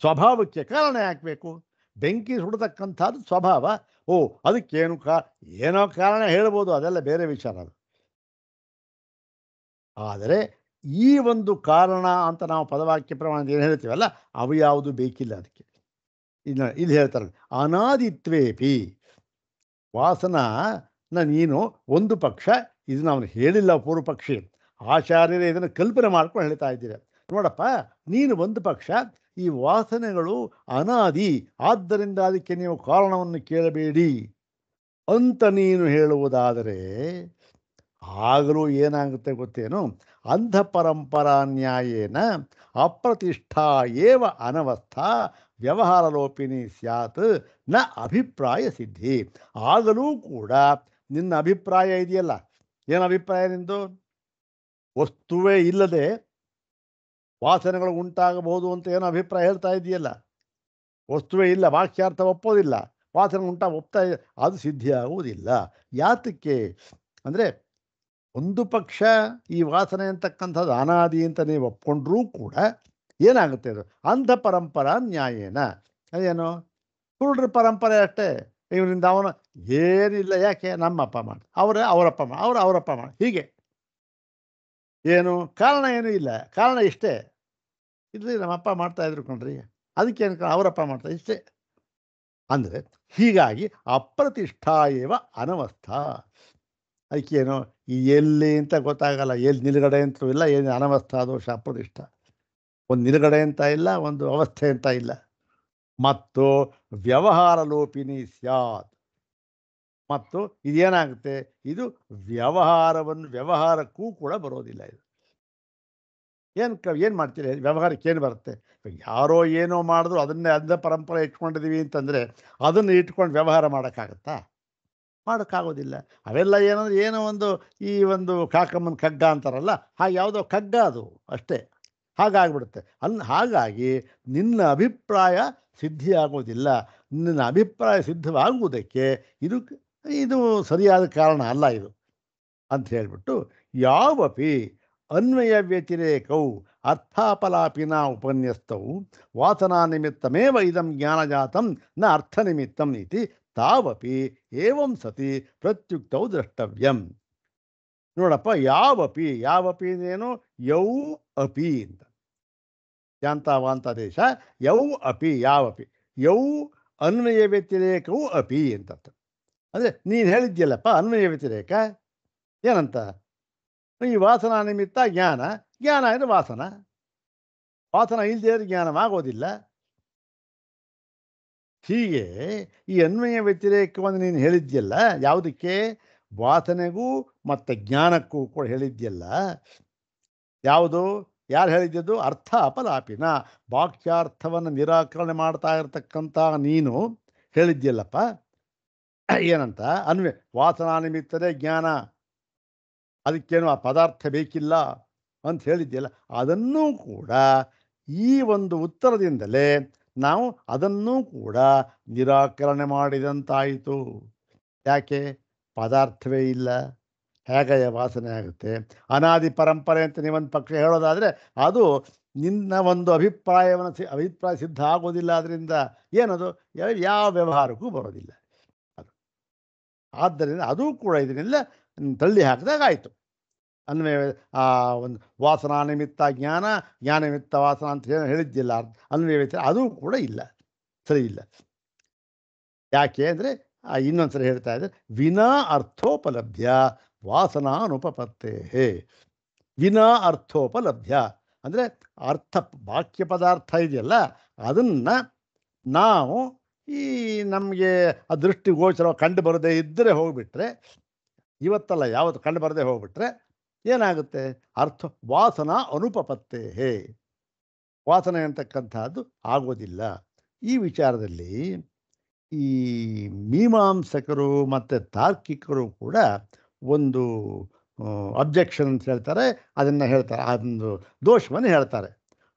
ಸ್ವಭಾವಕ್ಕೆ ಕಾರಣ ಯಾಕೆ ಬೇಕು? ಬೆಂಕಿ ಸುಡತಕ್ಕಂಥದ್ದು ಸ್ವಭಾವ. ಓ ಅದಕ್ಕೇನು ಏನೋ ಕಾರಣ ಹೇಳ್ಬೋದು, ಅದೆಲ್ಲ ಬೇರೆ ವಿಚಾರ. ಅದು ಆದರೆ ಈ ಒಂದು ಕಾರಣ ಅಂತ ನಾವು ಪದವಾಕ್ಯ ಪ್ರಮಾಣ ಏನು ಹೇಳ್ತೀವಲ್ಲ, ಅವು ಯಾವುದು ಬೇಕಿಲ್ಲ ಅದಕ್ಕೆ. ಇದು ಹೇಳ್ತಾರೆ, ಅನಾದಿತ್ವೇಪಿ ವಾಸನ ನೀನು ಒಂದು ಪಕ್ಷ, ಇದನ್ನು ಅವನು ಹೇಳಿಲ್ಲ ಪೂರ್ವ ಪಕ್ಷಿ, ಆಚಾರ್ಯರೇ ಇದನ್ನು ಕಲ್ಪನೆ ಮಾಡ್ಕೊಂಡು ಹೇಳ್ತಾ ಇದ್ದೀರ. ನೋಡಪ್ಪ, ನೀನು ಒಂದು ಪಕ್ಷ ಈ ವಾಸನೆಗಳು ಅನಾದಿ, ಆದ್ದರಿಂದ ಅದಕ್ಕೆ ನೀವು ಕಾರಣವನ್ನು ಕೇಳಬೇಡಿ ಅಂತ ನೀನು ಹೇಳುವುದಾದರೆ ಆಗಲೂ ಏನಾಗುತ್ತೆ ಗೊತ್ತೇನು? ಅಂಧ ಪರಂಪರಾ ನ್ಯಾಯೇನ ಅಪ್ರತಿಷ್ಠಾ ಏವ ಅನವಸ್ಥಾ ವ್ಯವಹಾರ ಲೋಪಿನಿ ಸ್ಯಾತ್ ನ ಅಭಿಪ್ರಾಯ ಸಿದ್ಧಿ. ಆಗಲೂ ಕೂಡ ನಿನ್ನ ಅಭಿಪ್ರಾಯ ಇದೆಯಲ್ಲ, ಏನು ಅಭಿಪ್ರಾಯ ನಿಂದು? ವಸ್ತುವೇ ಇಲ್ಲದೆ ವಾಸನೆಗಳು ಉಂಟಾಗಬಹುದು ಅಂತ ಏನೋ ಅಭಿಪ್ರಾಯ ಹೇಳ್ತಾ ಇದೆಯಲ್ಲ. ವಸ್ತುವೇ ಇಲ್ಲ, ವಾಕ್ಯಾರ್ಥ ಒಪ್ಪೋದಿಲ್ಲ, ವಾಸನೆ ಒಪ್ತಾ ಅದು ಸಿದ್ಧಿಯಾಗುವುದಿಲ್ಲ. ಯಾತಕ್ಕೆ ಅಂದರೆ, ಒಂದು ಪಕ್ಷ ಈ ವಾಸನೆ ಅಂತಕ್ಕಂಥದ್ದು ಅನಾದಿ ಅಂತ ನೀವು ಒಪ್ಕೊಂಡ್ರೂ ಕೂಡ ಏನಾಗುತ್ತೆ? ಅದು ಅಂಧ ಪರಂಪರಾ ನ್ಯಾಯೇನ, ಅದೇನು ಕುರುಡ್ರ ಪರಂಪರೆ ಅಷ್ಟೇ. ಇವರಿಂದ ಅವನು ಏನಿಲ್ಲ. ಯಾಕೆ? ನಮ್ಮಪ್ಪ ಮಾಡಿ, ಅವರಪ್ಪ ಮಾಡಿ, ಅವರಪ್ಪ ಮಾಡಿ, ಹೀಗೆ ಏನು ಕಾರಣ ಏನೂ ಇಲ್ಲ. ಕಾರಣ ಇಷ್ಟೇ, ಇಲ್ಲರಿ ನಮ್ಮಪ್ಪ ಮಾಡ್ತಾಯಿದ್ರು ಕಣ್ರಿ, ಅದಕ್ಕೇನು ಅವರಪ್ಪ ಮಾಡ್ತಾ ಇಷ್ಟೇ. ಅಂದರೆ ಹೀಗಾಗಿ ಅಪ್ರತಿಷ್ಠಾ ಏವ ಅನವಸ್ಥಾ. ಅದಕ್ಕೇನು ಎಲ್ಲಿ ಅಂತ ಗೊತ್ತಾಗಲ್ಲ, ಎಲ್ಲಿ ನಿಲುಗಡೆ ಅಂತೂ ಇಲ್ಲ, ಏನು ಅನವಸ್ಥಾ ದೋಷ ಅಪ್ರತಿಷ್ಠ. ಒಂದು ನಿಲುಗಡೆ ಅಂತ ಇಲ್ಲ, ಒಂದು ಅವಸ್ಥೆ ಅಂತ ಇಲ್ಲ. ಮತ್ತು ವ್ಯವಹಾರ ಲೋಪಿನಿ ಸ್ಯಾತ್. ಮತ್ತು ಇದೇನಾಗುತ್ತೆ? ಇದು ವ್ಯವಹಾರಕ್ಕೂ ಕೂಡ ಬರೋದಿಲ್ಲ. ಇದು ಏನು ಮಾಡ್ತೀರಿ? ವ್ಯವಹಾರಕ್ಕೆ ಏನು ಬರುತ್ತೆ? ಯಾರೋ ಏನೋ ಮಾಡಿದ್ರು ಅದನ್ನೇ ಅಂಧ ಪರಂಪರೆ ಇಟ್ಕೊಂಡಿದ್ದೀವಿ ಅಂತಂದರೆ ಅದನ್ನು ಇಟ್ಕೊಂಡು ವ್ಯವಹಾರ ಮಾಡೋಕ್ಕಾಗತ್ತಾ? ಮಾಡೋಕ್ಕಾಗೋದಿಲ್ಲ. ಅವೆಲ್ಲ ಏನಂದ್ರೆ ಏನೋ ಒಂದು ಈ ಒಂದು ಕಾಕಮ್ಮನ ಕಗ್ಗ ಅಂತಾರಲ್ಲ, ಹಾಗೆ ಯಾವುದೋ ಕಗ್ಗ ಅದು ಅಷ್ಟೇ. ಹಾಗಾಗ್ಬಿಡುತ್ತೆ. ಹಾಗಾಗಿ ನಿನ್ನ ಅಭಿಪ್ರಾಯ ಸಿದ್ಧಿಯಾಗೋದಿಲ್ಲ. ನಿನ್ನ ಅಭಿಪ್ರಾಯ ಸಿದ್ಧವಾಗುವುದಕ್ಕೆ ಇದು ಸರಿಯಾದ ಕಾರಣ ಅಲ್ಲ ಇದು ಅಂತ ಹೇಳಿಬಿಟ್ಟು, ಯಾವಪಿ ಅನ್ವಯ ವ್ಯತಿರೇಕವು ಅರ್ಥಾಪಲಾಪಿನ ಉಪನ್ಯಸ್ತವು ವಾಸನಾ ನಿಮಿತ್ತಮೇವ ಇದಂ ಜ್ಞಾನಜಾತಂ ನ ಅರ್ಥನಿಮಿತ್ತಂ ಇತಿ ತಾವಪಿ ಏವಂ ಸತಿ ಪ್ರತ್ಯುಕ್ತವು ದ್ರಷ್ಟವ್ಯಂ. ನೋಡಪ್ಪ, ಯಾವಪಿ ಏನು? ಯೌ ಅಪಿ ಅಂತ ಯಾಂತಾವಾಂತ ದೇಶ. ಯೌ ಅಪಿ, ಯಾವಪಿ, ಯೌ ಅನ್ವಯ ವ್ಯತಿರೇಕವು ಅಪಿ ಅಂತ. ಅಂದರೆ ನೀನು ಹೇಳಿದ್ಯಲ್ಲಪ್ಪ ಅನ್ವಯ ವ್ಯತಿರೇಕ ಏನಂತ? ಈ ವಾಸನಾ ನಿಮಿತ್ತ ಜ್ಞಾನ ಅಂದರೆ ವಾಸನ ಇಲ್ಲದೆ ಜ್ಞಾನವಾಗೋದಿಲ್ಲ. ಹೀಗೆ ಈ ಅನ್ವಯ ವ್ಯತಿರೇಕವನ್ನು ನೀನು ಹೇಳಿದ್ಯಲ್ಲ, ಯಾವುದಕ್ಕೆ? ವಾಸನೆಗೂ ಮತ್ತು ಜ್ಞಾನಕ್ಕೂ ಕೂಡ ಹೇಳಿದ್ಯಲ್ಲ. ಯಾವುದು? ಯಾರು ಹೇಳಿದ್ದು? ಅರ್ಥ ಅಪಲಾಪಿನ, ವಾಕ್ಯಾರ್ಥವನ್ನು ನಿರಾಕರಣೆ ಮಾಡ್ತಾ ಇರತಕ್ಕಂಥ ನೀನು ಹೇಳಿದ್ಯಲ್ಲಪ್ಪ. ಏನಂತ? ವಾಸನಾ ನಿಮಿತ್ತದೇ ಜ್ಞಾನ, ಅದಕ್ಕೇನು ಆ ಪದಾರ್ಥ ಬೇಕಿಲ್ಲ ಅಂತ ಹೇಳಿದ್ಯಲ್ಲ, ಅದನ್ನೂ ಕೂಡ ಈ ಒಂದು ಉತ್ತರದಿಂದಲೇ ನಾವು ಅದನ್ನೂ ಕೂಡ ನಿರಾಕರಣೆ ಮಾಡಿದಂತಾಯಿತು. ಯಾಕೆ? ಪದಾರ್ಥವೇ ಇಲ್ಲ, ಹೇಗಯ್ಯ ವಾಸನೆ ಆಗುತ್ತೆ? ಅನಾದಿ ಪರಂಪರೆ ಅಂತ ನೀವೊಂದು ಪಕ್ಷ ಹೇಳೋದಾದರೆ ಅದು ನಿನ್ನ ಒಂದು ಅಭಿಪ್ರಾಯ ಸಿದ್ಧ ಆಗೋದಿಲ್ಲ. ಅದರಿಂದ ಏನದು? ಯಾವ ವ್ಯವಹಾರಕ್ಕೂ ಬರೋದಿಲ್ಲ ಅದು. ಆದ್ದರಿಂದ ಅದೂ ಕೂಡ ಇದನ್ನೆಲ್ಲ ತಳ್ಳಿ ಹಾಕಿದಾಗ ಆಯಿತು. ಅನ್ವಯ ಆ ಒಂದು ವಾಸನಾ ನಿಮಿತ್ತ ಜ್ಞಾನ, ಜ್ಞಾನ ನಿಮಿತ್ತ ವಾಸನ ಅಂತ ಹೇಳಿದ್ದಿಲ್ಲ, ಅನ್ವಯ ಅದು ಕೂಡ ಇಲ್ಲ, ಸರಿ ಇಲ್ಲ. ಯಾಕೆ ಅಂದರೆ ಇನ್ನೊಂದ್ಸರಿ ಹೇಳ್ತಾ ಇದ್ದಾರೆ, ವಿನಾ ಅರ್ಥೋಪಲಭ್ಯ ವಾಸನಾನುಪಪತ್ತೇ. ವಿನಾ ಅರ್ಥೋಪಲಭ್ಯ ಅಂದರೆ ಅರ್ಥ ವಾಕ್ಯ ಪದಾರ್ಥ ಇದೆಯಲ್ಲ, ಅದನ್ನು ನಾವು ಈ ನಮಗೆ ಆ ದೃಷ್ಟಿಗೋಚರ ಕಂಡು ಬರದೇ ಇದ್ದರೆ ಹೋಗ್ಬಿಟ್ರೆ, ಇವತ್ತಲ್ಲ ಯಾವತ್ತು ಕಂಡು ಬರದೇ ಹೋಗ್ಬಿಟ್ರೆ ಏನಾಗುತ್ತೆ? ವಾಸನಾ ಅನುಪಪತ್ತೇ, ವಾಸನೆ ಅಂತಕ್ಕಂಥದ್ದು ಆಗೋದಿಲ್ಲ. ಈ ವಿಚಾರದಲ್ಲಿ ಈ ಮೀಮಾಂಸಕರು ಮತ್ತು ತಾರ್ಕಿಕರು ಕೂಡ ಒಂದು ಅಬ್ಜೆಕ್ಷನ್ ಅಂತ ಹೇಳ್ತಾರೆ, ಅದನ್ನು ಹೇಳ್ತಾರೆ, ಅದೊಂದು ದೋಷವನ್ನು ಹೇಳ್ತಾರೆ.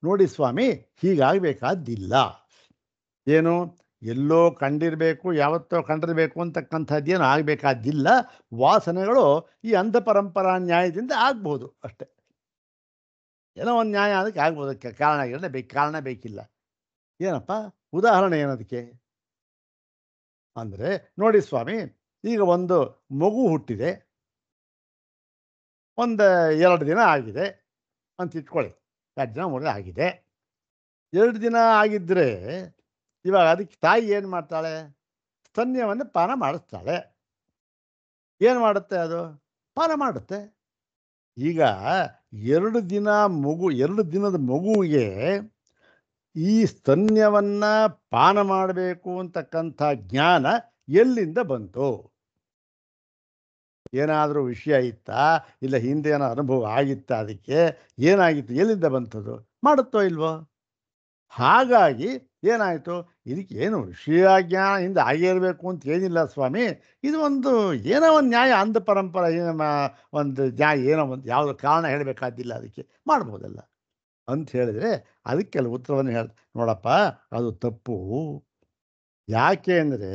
ನೋಡಿ ಸ್ವಾಮಿ, ಹೀಗಾಗಬೇಕಾದ್ದಿಲ್ಲ. ಏನು? ಎಲ್ಲೋ ಕಂಡಿರಬೇಕು, ಯಾವತ್ತೋ ಕಂಡಿರಬೇಕು ಅಂತಕ್ಕಂಥದ್ದೇನು ಆಗಬೇಕಾದ್ದಿಲ್ಲ. ವಾಸನೆಗಳು ಈ ಅಂಧಪರಂಪರಾ ನ್ಯಾಯದಿಂದ ಆಗ್ಬೋದು ಅಷ್ಟೆ. ಏನೋ ಒಂದು ನ್ಯಾಯ ಅದಕ್ಕೆ ಆಗ್ಬೋದು, ಕಾರಣ ಬೇಕಿಲ್ಲ. ಏನಪ್ಪ ಉದಾಹರಣೆ ಏನದಕ್ಕೆ ಅಂದರೆ, ನೋಡಿ ಸ್ವಾಮಿ, ಈಗ ಒಂದು ಮಗು ಹುಟ್ಟಿದೆ, ಒಂದು 2 ದಿನ ಆಗಿದೆ ಅಂತ ಇಟ್ಕೊಳ್ಳಿ. 2 ದಿನ 3 ದಿನ ಆಗಿದೆ. 2 ದಿನ ಆಗಿದ್ದರೆ ಇವಾಗ ಅದಕ್ಕೆ ತಾಯಿ ಏನು ಮಾಡ್ತಾಳೆ? ಸ್ತನ್ಯವನ್ನು ಪಾನ ಮಾಡಿಸ್ತಾಳೆ. ಏನು ಮಾಡುತ್ತೆ ಅದು? ಪಾನ ಮಾಡುತ್ತೆ. ಈಗ 2 ದಿನದ ಮಗುವಿಗೆ ಈ ಸ್ತನ್ಯವನ್ನು ಪಾನ ಮಾಡಬೇಕು ಅಂತಕ್ಕಂಥ ಜ್ಞಾನ ಎಲ್ಲಿಂದ ಬಂತು? ಏನಾದರೂ ವಿಷಯ ಇತ್ತಾ? ಇಲ್ಲ ಹಿಂದೆ ಏನೋ ಅನುಭವ ಆಗಿತ್ತಾ? ಅದಕ್ಕೆ ಏನಾಗಿತ್ತು? ಎಲ್ಲಿಂದ ಬಂತದು? ಮಾಡುತ್ತೋ ಇಲ್ವೋ? ಹಾಗಾಗಿ ಏನಾಯಿತು? ಇದಕ್ಕೆ ಏನು ವಿಷಯ ಜ್ಞಾನ ಹಿಂದೆ ಆಗಿರಬೇಕು ಅಂತ ಏನಿಲ್ಲ ಸ್ವಾಮಿ. ಇದು ಒಂದು ಏನೋ ಒಂದು ನ್ಯಾಯ, ಅಂಧ ಪರಂಪರೆ ಒಂದು ನ್ಯಾಯ, ಏನೋ ಒಂದು ಯಾವುದೋ ಕಾರಣ ಹೇಳಬೇಕಾದಿಲ್ಲ, ಅದಕ್ಕೆ ಮಾಡ್ಬೋದಲ್ಲ ಅಂತ ಹೇಳಿದರೆ ಅದಕ್ಕೆಲ್ಲ ಉತ್ತರವನ್ನು ನೋಡಪ್ಪ, ಅದು ತಪ್ಪು. ಯಾಕೆ ಅಂದರೆ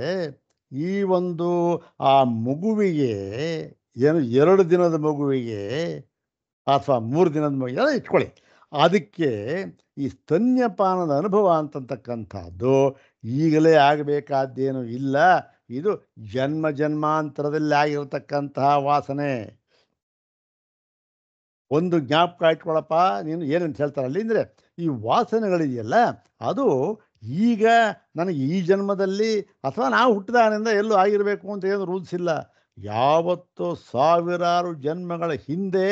ಈ ಒಂದು ಆ ಮಗುವಿಗೆ ಏನು 2 ದಿನದ ಮಗುವಿಗೆ ಅಥವಾ 3 ದಿನದ ಮಗುವಿಗೆ ಎಲ್ಲ ಇಟ್ಕೊಳ್ಳಿ, ಅದಕ್ಕೆ ಈ ಸ್ತನ್ಯಪಾನದ ಅನುಭವ ಅಂತಕ್ಕಂಥದ್ದು ಈಗಲೇ ಆಗಬೇಕಾದ್ದೇನೂ ಇಲ್ಲ. ಇದು ಜನ್ಮಾಂತರದಲ್ಲಿ ಆಗಿರತಕ್ಕಂತಹ ವಾಸನೆ. ಒಂದು ಜ್ಞಾಪಕ ಇಟ್ಕೊಳ್ಳಪ್ಪ, ನೀನು ಏನಂತ ಹೇಳ್ತಾರಲ್ಲಿ ಅಂದರೆ, ಈ ವಾಸನೆಗಳಿದೆಯಲ್ಲ, ಅದು ಈಗ ನನಗೆ ಈ ಜನ್ಮದಲ್ಲಿ ಅಥವಾ ನಾವು ಹುಟ್ಟಿದಾಗಿನಿಂದ ಎಲ್ಲೂ ಆಗಿರಬೇಕು ಅಂತ ಏನು ರೂಲ್ಸ್ ಇಲ್ಲ. ಯಾವತ್ತೋ ಸಾವಿರಾರು ಜನ್ಮಗಳ ಹಿಂದೆ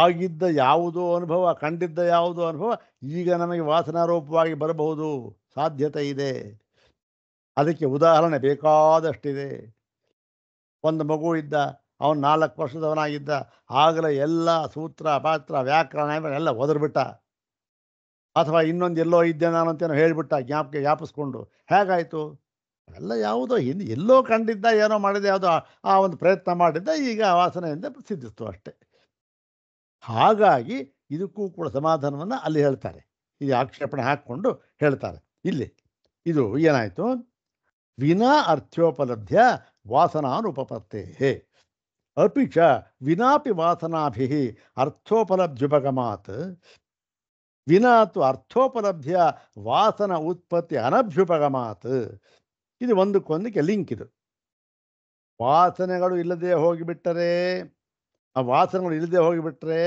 ಆಗಿದ್ದ ಯಾವುದೋ ಅನುಭವ, ಕಂಡಿದ್ದ ಯಾವುದೋ ಅನುಭವ ಈಗ ನಮಗೆ ವಾಸನಾರೂಪವಾಗಿ ಬರಬಹುದು, ಸಾಧ್ಯತೆ ಇದೆ. ಅದಕ್ಕೆ ಉದಾಹರಣೆ ಬೇಕಾದಷ್ಟಿದೆ. ಒಂದು ಮಗು ಇದ್ದ, ಅವನು 4 ವರ್ಷದವನಾಗಿದ್ದ, ಆಗಲೇ ಎಲ್ಲ ಸೂತ್ರ ಪಾತ್ರ ವ್ಯಾಕರಣ ಎಲ್ಲ ಒದರ್ಬಿಟ್ಟ. ಅಥವಾ ಇನ್ನೊಂದು ಎಲ್ಲೋ ಇದ್ದೆ ನಾನು ಅಂತೇನೋ ಹೇಳಿಬಿಟ್ಟ, ಜ್ಞಾಪಿಸ್ಕೊಂಡು. ಹೇಗಾಯಿತು? ಎಲ್ಲ ಯಾವುದೋ ಹಿಂದೆ ಎಲ್ಲೋ ಕಂಡಿದ್ದ, ಏನೋ ಮಾಡಿದ್ದ, ಯಾವುದೋ ಆ ಒಂದು ಪ್ರಯತ್ನ ಮಾಡಿದ್ದ, ಈಗ ವಾಸನೆಯಿಂದ ಸಿದ್ಧಿಸ್ತು ಅಷ್ಟೆ. ಹಾಗಾಗಿ ಇದಕ್ಕೂ ಕೂಡ ಸಮಾಧಾನವನ್ನು ಅಲ್ಲಿ ಹೇಳ್ತಾರೆ, ಈ ಆಕ್ಷೇಪಣೆ ಹಾಕ್ಕೊಂಡು ಹೇಳ್ತಾರೆ. ಇಲ್ಲಿ ಇದು ಏನಾಯಿತು? ವಿನಾ ಅರ್ಥೋಪಲಬ್ಧ್ಯ ವಾಸನಾನುಪಪತ್ತೇ ಅಪಿ ಚ ವಿನಾಪಿ ವಾಸನಾಭಿ ಅರ್ಥೋಪಲಬ್ಧ್ಯುಪಗಮಾತ್ ವಿನಾತು ಅರ್ಥೋಪಲಬ್ಧ್ಯ ವಾಸನ ಉತ್ಪತ್ತಿ ಅನಭ್ಯುಪಗಮಾತ್. ಇದು ಒಂದಕ್ಕೊಂದಕ್ಕೆ ಲಿಂಕ್. ಇದು ವಾಸನೆಗಳು ಇಲ್ಲದೆ ಹೋಗಿಬಿಟ್ಟರೆ, ಆ ವಾಸನೆಗಳು ಇಲ್ಲದೆ ಹೋಗಿಬಿಟ್ರೆ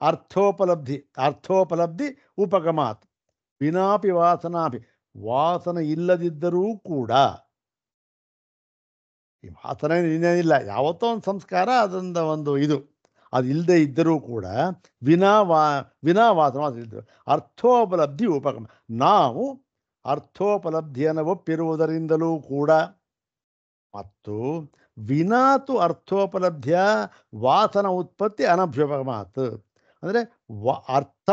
ಅರ್ಥೋಪಲಬ್ಧಿ ಉಪಗಮಾತ್ ವಿನಾಪಿ ವಾಸನಾಭಿ. ವಾಸನೆ ಇಲ್ಲದಿದ್ದರೂ ಕೂಡ, ಈ ವಾಸನೆ ಇನ್ನೇನಿಲ್ಲ, ಯಾವತ್ತೋ ಒಂದು ಸಂಸ್ಕಾರ, ಅದರಿಂದ ಒಂದು ಇದು, ಅದು ಇಲ್ಲದೆ ಇದ್ದರೂ ಕೂಡ ವಿನಾ ವಾಸನ ಇದ್ದರು ಅರ್ಥೋಪಲಬ್ಧಿ ಉಪಗಮ. ನಾವು ಅರ್ಥೋಪಲಬ್ಧಿಯನ್ನು ಒಪ್ಪಿರುವುದರಿಂದಲೂ ಕೂಡ, ಮತ್ತು ವಿನಾತು ಅರ್ಥೋಪಲಬ್ಧಿಯ ವಾಸನ ಉತ್ಪತ್ತಿ ಅನಭ್ಯುಪಗಮಾತ್, ಅಂದರೆ ಅರ್ಥ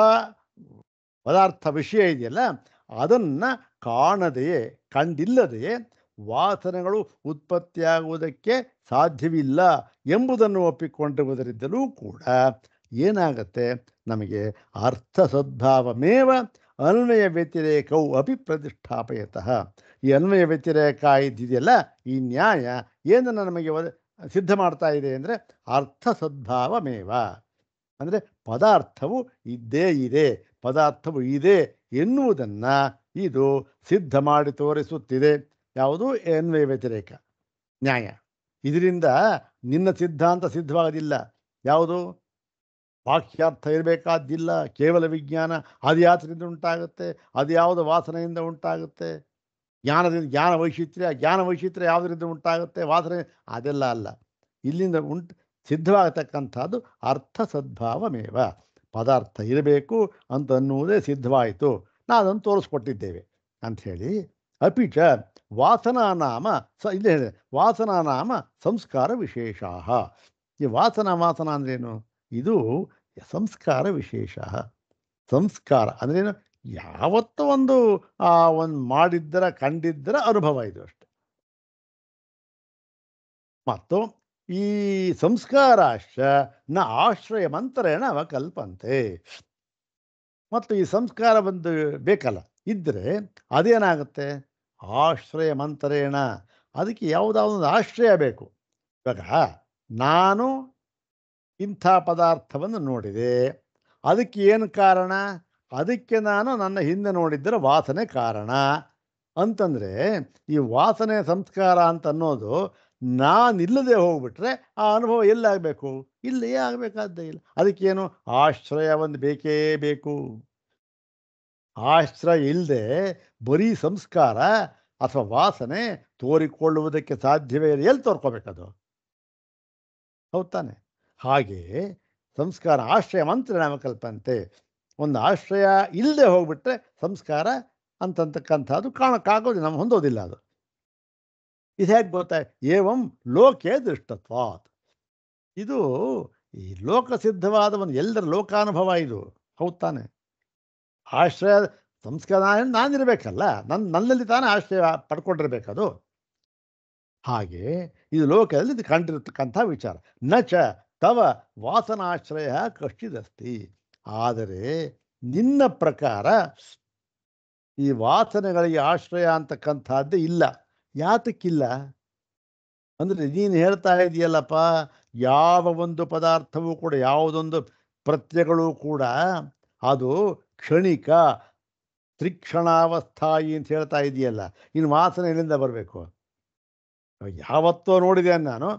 ಪದಾರ್ಥ ವಿಷಯ ಇದೆಯಲ್ಲ ಅದನ್ನು ಕಾಣದೆಯೇ ಕಂಡಿಲ್ಲದೆಯೇ ವಾಸನೆಗಳು ಉತ್ಪತ್ತಿಯಾಗುವುದಕ್ಕೆ ಸಾಧ್ಯವಿಲ್ಲ ಎಂಬುದನ್ನು ಒಪ್ಪಿಕೊಂಡಿರುವುದರಿಂದಲೂ ಕೂಡ ಏನಾಗತ್ತೆ, ನಮಗೆ ಅರ್ಥ ಸದ್ಭಾವಮೇವ ಅನ್ವಯ ವ್ಯತಿರೇಕವು ಅಪಿ ಪ್ರತಿಷ್ಠಾಪಯತಃ. ಈ ಅನ್ವಯ ವ್ಯತಿರೇಕ ಇದ್ದಿದೆಯಲ್ಲ, ಈ ನ್ಯಾಯ ಏನನ್ನು ನಮಗೆ ಸಿದ್ಧ ಮಾಡ್ತಾ ಇದೆ ಅಂದರೆ ಅರ್ಥ ಸದ್ಭಾವಮೇವ, ಅಂದರೆ ಪದಾರ್ಥವು ಇದ್ದೇ ಇದೆ, ಪದಾರ್ಥವು ಇದೆ ಎನ್ನುವುದನ್ನು ಇದು ಸಿದ್ಧ ಮಾಡಿ ತೋರಿಸುತ್ತಿದೆ. ಯಾವುದು? ಅನ್ವಯ ವ್ಯತಿರೇಕ ನ್ಯಾಯ. ಇದರಿಂದ ನಿನ್ನ ಸಿದ್ಧಾಂತ ಸಿದ್ಧವಾಗೋದಿಲ್ಲ. ಯಾವುದು? ವಾಕ್ಯಾರ್ಥ ಇರಬೇಕಾದ್ದಿಲ್ಲ, ಕೇವಲ ವಿಜ್ಞಾನ. ಅದು ಯಾತ್ರಿಂದ ಉಂಟಾಗುತ್ತೆ? ಅದು ಯಾವುದು ವಾಸನೆಯಿಂದ ಉಂಟಾಗುತ್ತೆ? ಜ್ಞಾನ ವೈಚಿತ್ರ್ಯ ಯಾವುದರಿಂದ ಉಂಟಾಗುತ್ತೆ? ವಾಸನೆ ಅದೆಲ್ಲ ಅಲ್ಲ. ಇಲ್ಲಿಂದ ಸಿದ್ಧವಾಗತಕ್ಕಂಥದ್ದು ಅರ್ಥ ಸದ್ಭಾವಮೇವ. ಪದಾರ್ಥ ಇರಬೇಕು ಅಂತ ಅನ್ನುವುದೇ ಸಿದ್ಧವಾಯಿತು. ನಾವು ಅದನ್ನು ತೋರಿಸ್ಕೊಟ್ಟಿದ್ದೇವೆ ಅಂಥೇಳಿ. ಅಪಿಚ ವಾಸನಾನಾಮ ಇಲ್ಲೇ ಹೇಳಿದೆ, ವಾಸನಾನಾಮ ಸಂಸ್ಕಾರ ವಿಶೇಷ. ಈ ವಾಸನ ಅಂದ್ರೇನು? ಇದು ಸಂಸ್ಕಾರ ವಿಶೇಷ. ಸಂಸ್ಕಾರ ಅಂದ್ರೇನು? ಯಾವತ್ತೂ ಒಂದು ಮಾಡಿದ್ದರ ಕಂಡಿದ್ದರ ಅನುಭವ ಇದು ಅಷ್ಟೆ. ಮತ್ತು ಈ ಸಂಸ್ಕಾರಾಶ್ಚ ನ ಆಶ್ರಯ ಮಂತ್ರೇಣ ಅವಕಲ್ಪಂತೆ. ಮತ್ತು ಈ ಸಂಸ್ಕಾರ ಬಂದು ಬೇಕಲ್ಲ, ಇದ್ದರೆ ಅದೇನಾಗುತ್ತೆ? ಆಶ್ರಯ ಮಂತ್ರೇಣ. ಅದಕ್ಕೆ ಯಾವುದಾದೊಂದು ಆಶ್ರಯ ಬೇಕು. ಇವಾಗ ನಾನು ಇಂಥ ಪದಾರ್ಥವನ್ನು ನೋಡಿದೆ, ಅದಕ್ಕೆ ಏನು ಕಾರಣ? ಅದಕ್ಕೆ ನಾನು ನನ್ನ ಹಿಂದೆ ನೋಡಿದ್ದರ ವಾಸನೆ ಕಾರಣ ಅಂತಂದರೆ, ಈ ವಾಸನೆ ಸಂಸ್ಕಾರ ಅಂತ ಅನ್ನೋದು ನಾನಿಲ್ಲದೆ ಹೋಗ್ಬಿಟ್ರೆ ಆ ಅನುಭವ ಎಲ್ಲಾಗಬೇಕು? ಇಲ್ಲೇ ಆಗಬೇಕಾದ್ದೇ ಇಲ್ಲ. ಅದಕ್ಕೇನು? ಆಶ್ರಯ ಒಂದು ಬೇಕೇ ಬೇಕು. ಆಶ್ರಯ ಇಲ್ಲದೆ ಬರೀ ಸಂಸ್ಕಾರ ಅಥವಾ ವಾಸನೆ ತೋರಿಕೊಳ್ಳುವುದಕ್ಕೆ ಸಾಧ್ಯವೇ ಇಲ್ಲ. ಎಲ್ಲಿ ತೋರ್ಕೋಬೇಕದು? ಹೌದು ತಾನೆ? ಹಾಗೆಯೇ ಸಂಸ್ಕಾರ ಆಶ್ರಯ ಮಂತ್ರ ನಾಮಕಲ್ಪಂತೆ. ಒಂದು ಆಶ್ರಯ ಇಲ್ಲದೆ ಹೋಗ್ಬಿಟ್ರೆ ಸಂಸ್ಕಾರ ಅಂತಕ್ಕಂಥದ್ದು ಕಾಣಕ್ಕಾಗೋದು, ನಮ್ಗೆ ಹೊಂದೋದಿಲ್ಲ ಅದು. ಇದು ಹೇಗೆ ಗೊತ್ತಾ? ಏವಂ ಲೋಕೆ ದೃಷ್ಟತ್ವಾತ್. ಇದು ಈ ಲೋಕಸಿದ್ಧವಾದ ಒಂದು ಎಲ್ಲರ ಲೋಕಾನುಭವ ಇದು. ಹೌದು ತಾನೆ? ಆಶ್ರಯ ಸಂಸ್ಕಾರ ನಾನಿರಬೇಕಲ್ಲ, ನನ್ನಲ್ಲಿ ತಾನೇ ಆಶ್ರಯ ಪಡ್ಕೊಂಡಿರ್ಬೇಕದು. ಹಾಗೆ ಇದು ಲೋಕದಲ್ಲಿ ಇದು ಕಂಡಿರತಕ್ಕಂಥ ವಿಚಾರ. ನ ಚ ತವ ವಾಸನಾಶ್ರಯ ಕಷ್ಟಿದಸ್ತಿ. ಆದರೆ ನಿನ್ನ ಪ್ರಕಾರ ಈ ವಾಸನೆಗಳಿಗೆ ಆಶ್ರಯ ಅಂತಕ್ಕಂಥದ್ದೇ ಇಲ್ಲ. ಯಾತಕ್ಕಿಲ್ಲ ಅಂದರೆ ನೀನು ಹೇಳ್ತಾ ಇದೆಯಲ್ಲಪ್ಪ, ಯಾವ ಒಂದು ಪದಾರ್ಥವೂ ಕೂಡ, ಯಾವುದೊಂದು ಪ್ರತ್ಯಗಳು ಕೂಡ ಅದು ಕ್ಷಣಿಕ ತ್ರಿಕ್ಷಣಾವಸ್ಥಾಯಿ ಅಂತ ಹೇಳ್ತಾ ಇದೆಯಲ್ಲ. ಇನ್ನು ವಾಸನೆ ಎಲ್ಲಿಂದ ಬರಬೇಕು? ಯಾವತ್ತೋ ನಾನು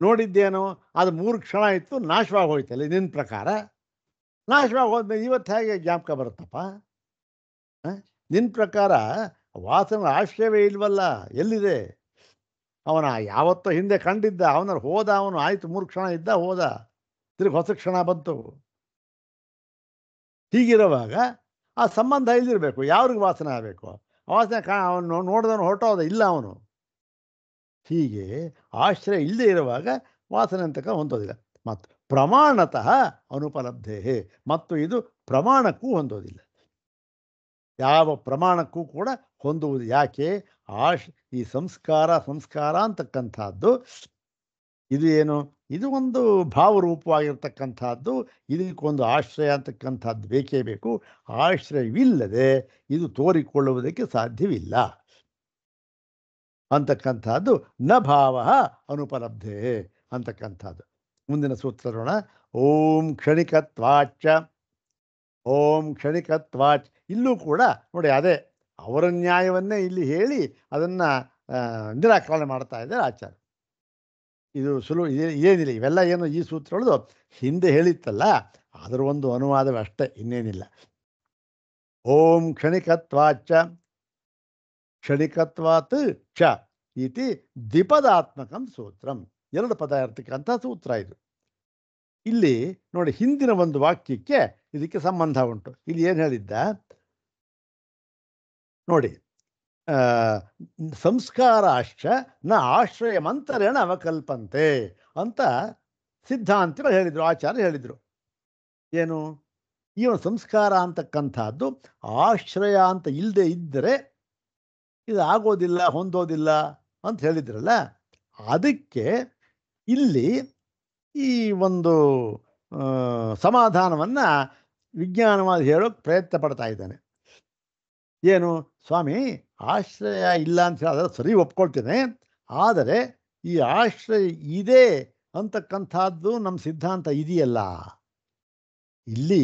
ನೋಡಿದ್ದೇನೋ, ಅದು 3 ಕ್ಷಣ ಇತ್ತು, ನಾಶವಾಗಿ ಹೋಯ್ತಲ್ಲ. ನಿನ್ನ ಪ್ರಕಾರ ನಾಶವಾಗಿ ಹೋದ್ಮೇಲೆ ಇವತ್ತು ಹೇಗೆ ಜ್ಞಾಪಕ ಬರುತ್ತಪ್ಪ? ನಿನ್ನ ಪ್ರಕಾರ ವಾಸನೆ ಆಶ್ರಯವೇ ಇಲ್ವಲ್ಲ, ಎಲ್ಲಿದೆ? ಅವನ ಯಾವತ್ತೋ ಹಿಂದೆ ಕಂಡಿದ್ದ, ಅವನಲ್ಲಿ ಹೋದ, ಅವನು ಆಯಿತು 3 ಕ್ಷಣ ಇದ್ದ, ಹೋದ, ತಿರುಗಿ ಹೊಸ ಕ್ಷಣ ಬಂತು. ಹೀಗಿರುವಾಗ ಆ ಸಂಬಂಧ ಇಲ್ಲಿರಬೇಕು. ಯಾವ್ರಿಗೆ ವಾಸನೆ ಆಗಬೇಕು? ವಾಸನೆ ಅವನು ನೋಡಿದವನು ಹೊರಟೋದ ಇಲ್ಲ ಅವನು. ಹೀಗೆ ಆಶ್ರಯ ಇಲ್ಲದೆ ಇರುವಾಗ ವಾಸನೆ ಅಂತಕ್ಕ ಹೊಂದೋದಿಲ್ಲ. ಮತ್ತು ಪ್ರಮಾಣತಃ ಅನುಪಲಬ್ಧೇ, ಮತ್ತು ಇದು ಪ್ರಮಾಣಕ್ಕೂ ಹೊಂದೋದಿಲ್ಲ. ಯಾವ ಪ್ರಮಾಣಕ್ಕೂ ಕೂಡ ಹೊಂದುವುದು. ಯಾಕೆ? ಈ ಸಂಸ್ಕಾರ ಅಂತಕ್ಕಂಥದ್ದು ಇದು ಏನು? ಇದು ಒಂದು ಭಾವರೂಪವಾಗಿರ್ತಕ್ಕಂಥದ್ದು. ಇದಕ್ಕೊಂದು ಆಶ್ರಯ ಅಂತಕ್ಕಂಥದ್ದು ಬೇಕೇ ಬೇಕು. ಆಶ್ರಯವಿಲ್ಲದೆ ಇದು ತೋರಿಕೊಳ್ಳುವುದಕ್ಕೆ ಸಾಧ್ಯವಿಲ್ಲ ಅಂತಕ್ಕಂಥದ್ದು ನ ಭಾವ ಅನುಪಲಬ್ಧೇ ಅಂತಕ್ಕಂಥದ್ದು. ಮುಂದಿನ ಸೂತ್ರ ನೋಡೋಣ. ಓಂ ಕ್ಷಣಿಕತ್ವಾಚ. ಓಂ ಕ್ಷಣಿಕತ್ವಾಚ್. ಇಲ್ಲೂ ಕೂಡ ನೋಡಿ, ಅದೇ ಅವರ ನ್ಯಾಯವನ್ನೇ ಇಲ್ಲಿ ಹೇಳಿ ಅದನ್ನು ನಿರಾಕರಣೆ ಮಾಡ್ತಾ ಇದ್ದಾರೆ ಆಚಾರ್ಯ. ಇದು ಏನಿಲ್ಲ, ಇವೆಲ್ಲ ಏನು ಈ ಸೂತ್ರಗಳು ಹಿಂದೆ ಹೇಳಿತ್ತಲ್ಲ, ಅದರ ಒಂದು ಅನುವಾದವೇ ಅಷ್ಟೇ, ಇನ್ನೇನಿಲ್ಲ. ಓಂ ಕ್ಷಣಿಕತ್ವಾಚ ಕ್ಷಣಿಕತ್ವಾತ್ ಚ ಇತಿ ದ್ವಿಪದಾತ್ಮಕಂ ಸೂತ್ರಂ. 2 ಪದ ಇರ್ತಕ್ಕಂಥ ಸೂತ್ರ ಇದು. ಇಲ್ಲಿ ನೋಡಿ, ಹಿಂದಿನ ಒಂದು ವಾಕ್ಯಕ್ಕೆ ಇದಕ್ಕೆ ಸಂಬಂಧ ಉಂಟು. ಇಲ್ಲಿ ಏನು ಹೇಳಿದ್ದ ನೋಡಿ, ಸಂಸ್ಕಾರಾಶ್ಚ ನ ಆಶ್ರಯ ಮಂತ್ರೇಣ ಅವಕಲ್ಪಂತೆ ಅಂತ ಸಿದ್ಧಾಂತಿಗಳು ಹೇಳಿದರು, ಆಚಾರ್ಯ ಹೇಳಿದರು. ಏನು ಈ ಒಂದು ಸಂಸ್ಕಾರ ಅಂತಕ್ಕಂಥದ್ದು ಆಶ್ರಯ ಅಂತ ಇಲ್ಲದೆ ಇದ್ದರೆ ಇದು ಆಗೋದಿಲ್ಲ, ಹೊಂದೋದಿಲ್ಲ ಅಂತ ಹೇಳಿದ್ರಲ್ಲ, ಅದಕ್ಕೆ ಇಲ್ಲಿ ಈ ಒಂದು ಸಮಾಧಾನವನ್ನು ವಿಜ್ಞಾನವಾದಿ ಹೇಳೋಕ್ಕೆ ಪ್ರಯತ್ನ ಪಡ್ತಾ ಇದ್ದಾನೆ. ಏನು ಸ್ವಾಮಿ, ಆಶ್ರಯ ಇಲ್ಲ ಅಂತ ಹೇಳಿದ್ರೆ ಸರಿ ಒಪ್ಕೊಳ್ತೇನೆ, ಆದರೆ ಈ ಆಶ್ರಯ ಇದೆ ಅಂತಕ್ಕಂಥದ್ದು ನಮ್ಮ ಸಿದ್ಧಾಂತ ಇದೆಯಲ್ಲ, ಇಲ್ಲಿ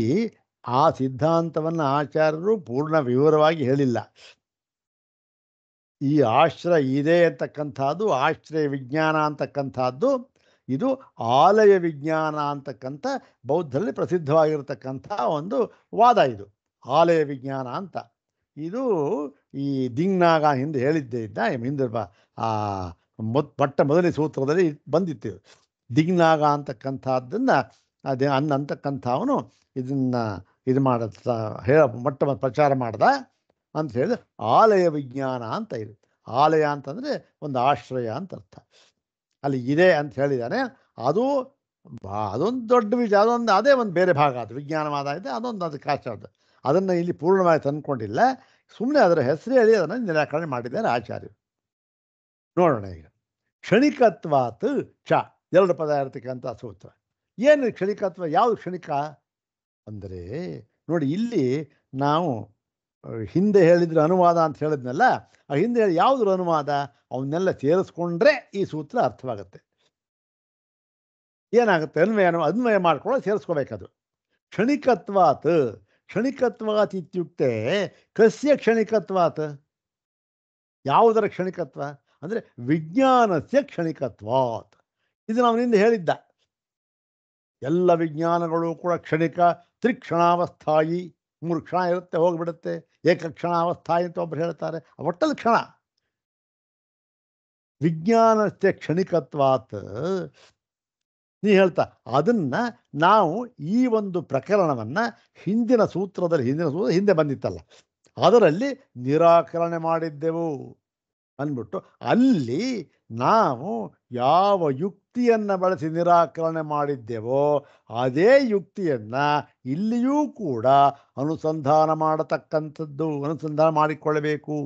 ಆ ಸಿದ್ಧಾಂತವನ್ನು ಆಚಾರ್ಯರು ಪೂರ್ಣ ವಿವರವಾಗಿ ಹೇಳಿಲ್ಲ. ಈ ಆಶ್ರಯ ಇದೆ ಅಂತಕ್ಕಂಥದ್ದು, ಆಶ್ರಯ ವಿಜ್ಞಾನ ಅಂತಕ್ಕಂಥದ್ದು, ಇದು ಆಲಯ ವಿಜ್ಞಾನ ಅಂತಕ್ಕಂಥ ಬೌದ್ಧರಲ್ಲಿ ಪ್ರಸಿದ್ಧವಾಗಿರತಕ್ಕಂಥ ಒಂದು ವಾದ. ಇದು ಆಲಯ ವಿಜ್ಞಾನ ಅಂತ. ಇದು ಈ ದಿಂಗ್ನಾಗ ಹಿಂದೆ ಹೇಳಿದ್ದೇ ಇದ್ದ ಹಿಂದೆ ಮೊದಲನೇ ಸೂತ್ರದಲ್ಲಿ ಬಂದಿತ್ತು. ದಿಂಗ್ನಾಗ ಅಂತಕ್ಕಂಥದ್ದನ್ನು ಅದೇ ಅಂತಕ್ಕಂಥವನು ಇದನ್ನು ಹೇಳ ಪ್ರಚಾರ ಮಾಡ್ದ ಅಂತ ಹೇಳಿ ಆಲಯ ವಿಜ್ಞಾನ ಅಂತ ಇದೆ. ಆಲಯ ಅಂತಂದರೆ ಒಂದು ಆಶ್ರಯ ಅಂತ ಅರ್ಥ. ಅಲ್ಲಿ ಇದೆ ಅಂತ ಹೇಳಿದ್ದಾನೆ. ಅದೊಂದು ದೊಡ್ಡ ವಿಚಾರ, ಅದೇ ಒಂದು ಬೇರೆ ಭಾಗ. ಅದು ವಿಜ್ಞಾನವಾದ ಇದೆ, ಅದೊಂದು ಅದಕ್ಕೆ ಆಚಾರ್ಯ ಅದನ್ನು ಇಲ್ಲಿ ಪೂರ್ಣವಾಗಿ ತಂದ್ಕೊಂಡಿಲ್ಲ. ಸುಮ್ಮನೆ ಅದರ ಹೆಸರು ಹೇಳಿ ಅದನ್ನು ನಿರಾಕರಣೆ ಮಾಡಿದ್ದಾರೆ ಆಚಾರ್ಯರು. ನೋಡೋಣ ಈಗ. ಕ್ಷಣಿಕತ್ವಾತ್ ಚ, 2 ಪದ ಇರತಕ್ಕಂಥ ಸೂತ್ರ. ಏನು ಕ್ಷಣಿಕತ್ವ? ಯಾವುದು ಕ್ಷಣಿಕ ಅಂದರೆ ನೋಡಿ, ಇಲ್ಲಿ ನಾವು ಹಿಂದೆ ಹೇಳಿದ್ರೆ ಅನುವಾದ ಅಂತ ಹೇಳಿದ್ನಲ್ಲ, ಆ ಹಿಂದೆ ಹೇಳಿ ಯಾವುದ್ರ ಅನುವಾದ, ಅವನ್ನೆಲ್ಲ ಸೇರಿಸ್ಕೊಂಡ್ರೆ ಈ ಸೂತ್ರ ಅರ್ಥವಾಗುತ್ತೆ. ಏನಾಗುತ್ತೆ? ಅನ್ವಯ ಮಾಡ್ಕೊಳ್ಳೋ ಸೇರಿಸ್ಕೋಬೇಕದು. ಕ್ಷಣಿಕತ್ವಾತ್, ಕ್ಷಣಿಕತ್ವಾತ್ ಇತ್ಯುಕ್ತೆ ಕಸ್ಯ ಕ್ಷಣಿಕತ್ವಾತ್? ಯಾವುದರ ಕ್ಷಣಿಕತ್ವ ಅಂದರೆ ವಿಜ್ಞಾನಸ್ಯ ಕ್ಷಣಿಕತ್ವಾತ್. ಇದು ನಾವು ಹಿಂದೆ ಹೇಳಿದ್ದ. ಎಲ್ಲ ವಿಜ್ಞಾನಗಳು ಕೂಡ ಕ್ಷಣಿಕ, ತ್ರಿಕ್ಷಣಾವಸ್ಥಾಯಿ, 3 ಕ್ಷಣ ಇರುತ್ತೆ, ಹೋಗಿಬಿಡುತ್ತೆ. ಏಕಕ್ಷಣಾವಸ್ಥಾಯಿ ಅಂತ ಒಬ್ಬರು ಹೇಳ್ತಾರೆ. ಒಟ್ಟಲ್ಲಿ ಕ್ಷಣ. ವಿಜ್ಞಾನಸ್ಯ ಕ್ಷಣಿಕತ್ವಾತ್ ನೀ ಹೇಳ್ತಾ, ಅದನ್ನು ನಾವು ಈ ಒಂದು ಪ್ರಕರಣವನ್ನು ಹಿಂದಿನ ಸೂತ್ರದಲ್ಲಿ ಹಿಂದೆ ಬಂದಿತ್ತಲ್ಲ, ಅದರಲ್ಲಿ ನಿರಾಕರಣೆ ಮಾಡಿದ್ದೆವು ಅಂದ್ಬಿಟ್ಟು, ಅಲ್ಲಿ ನಾವು ಯಾವ ಯುಕ್ತಿಯನ್ನು ಬಳಸಿ ನಿರಾಕರಣೆ ಮಾಡಿದ್ದೆವೋ ಅದೇ ಯುಕ್ತಿಯನ್ನು ಇಲ್ಲಿಯೂ ಕೂಡ ಅನುಸಂಧಾನ ಮಾಡತಕ್ಕಂಥದ್ದು, ಅನುಸಂಧಾನ ಮಾಡಿಕೊಳ್ಳಬೇಕು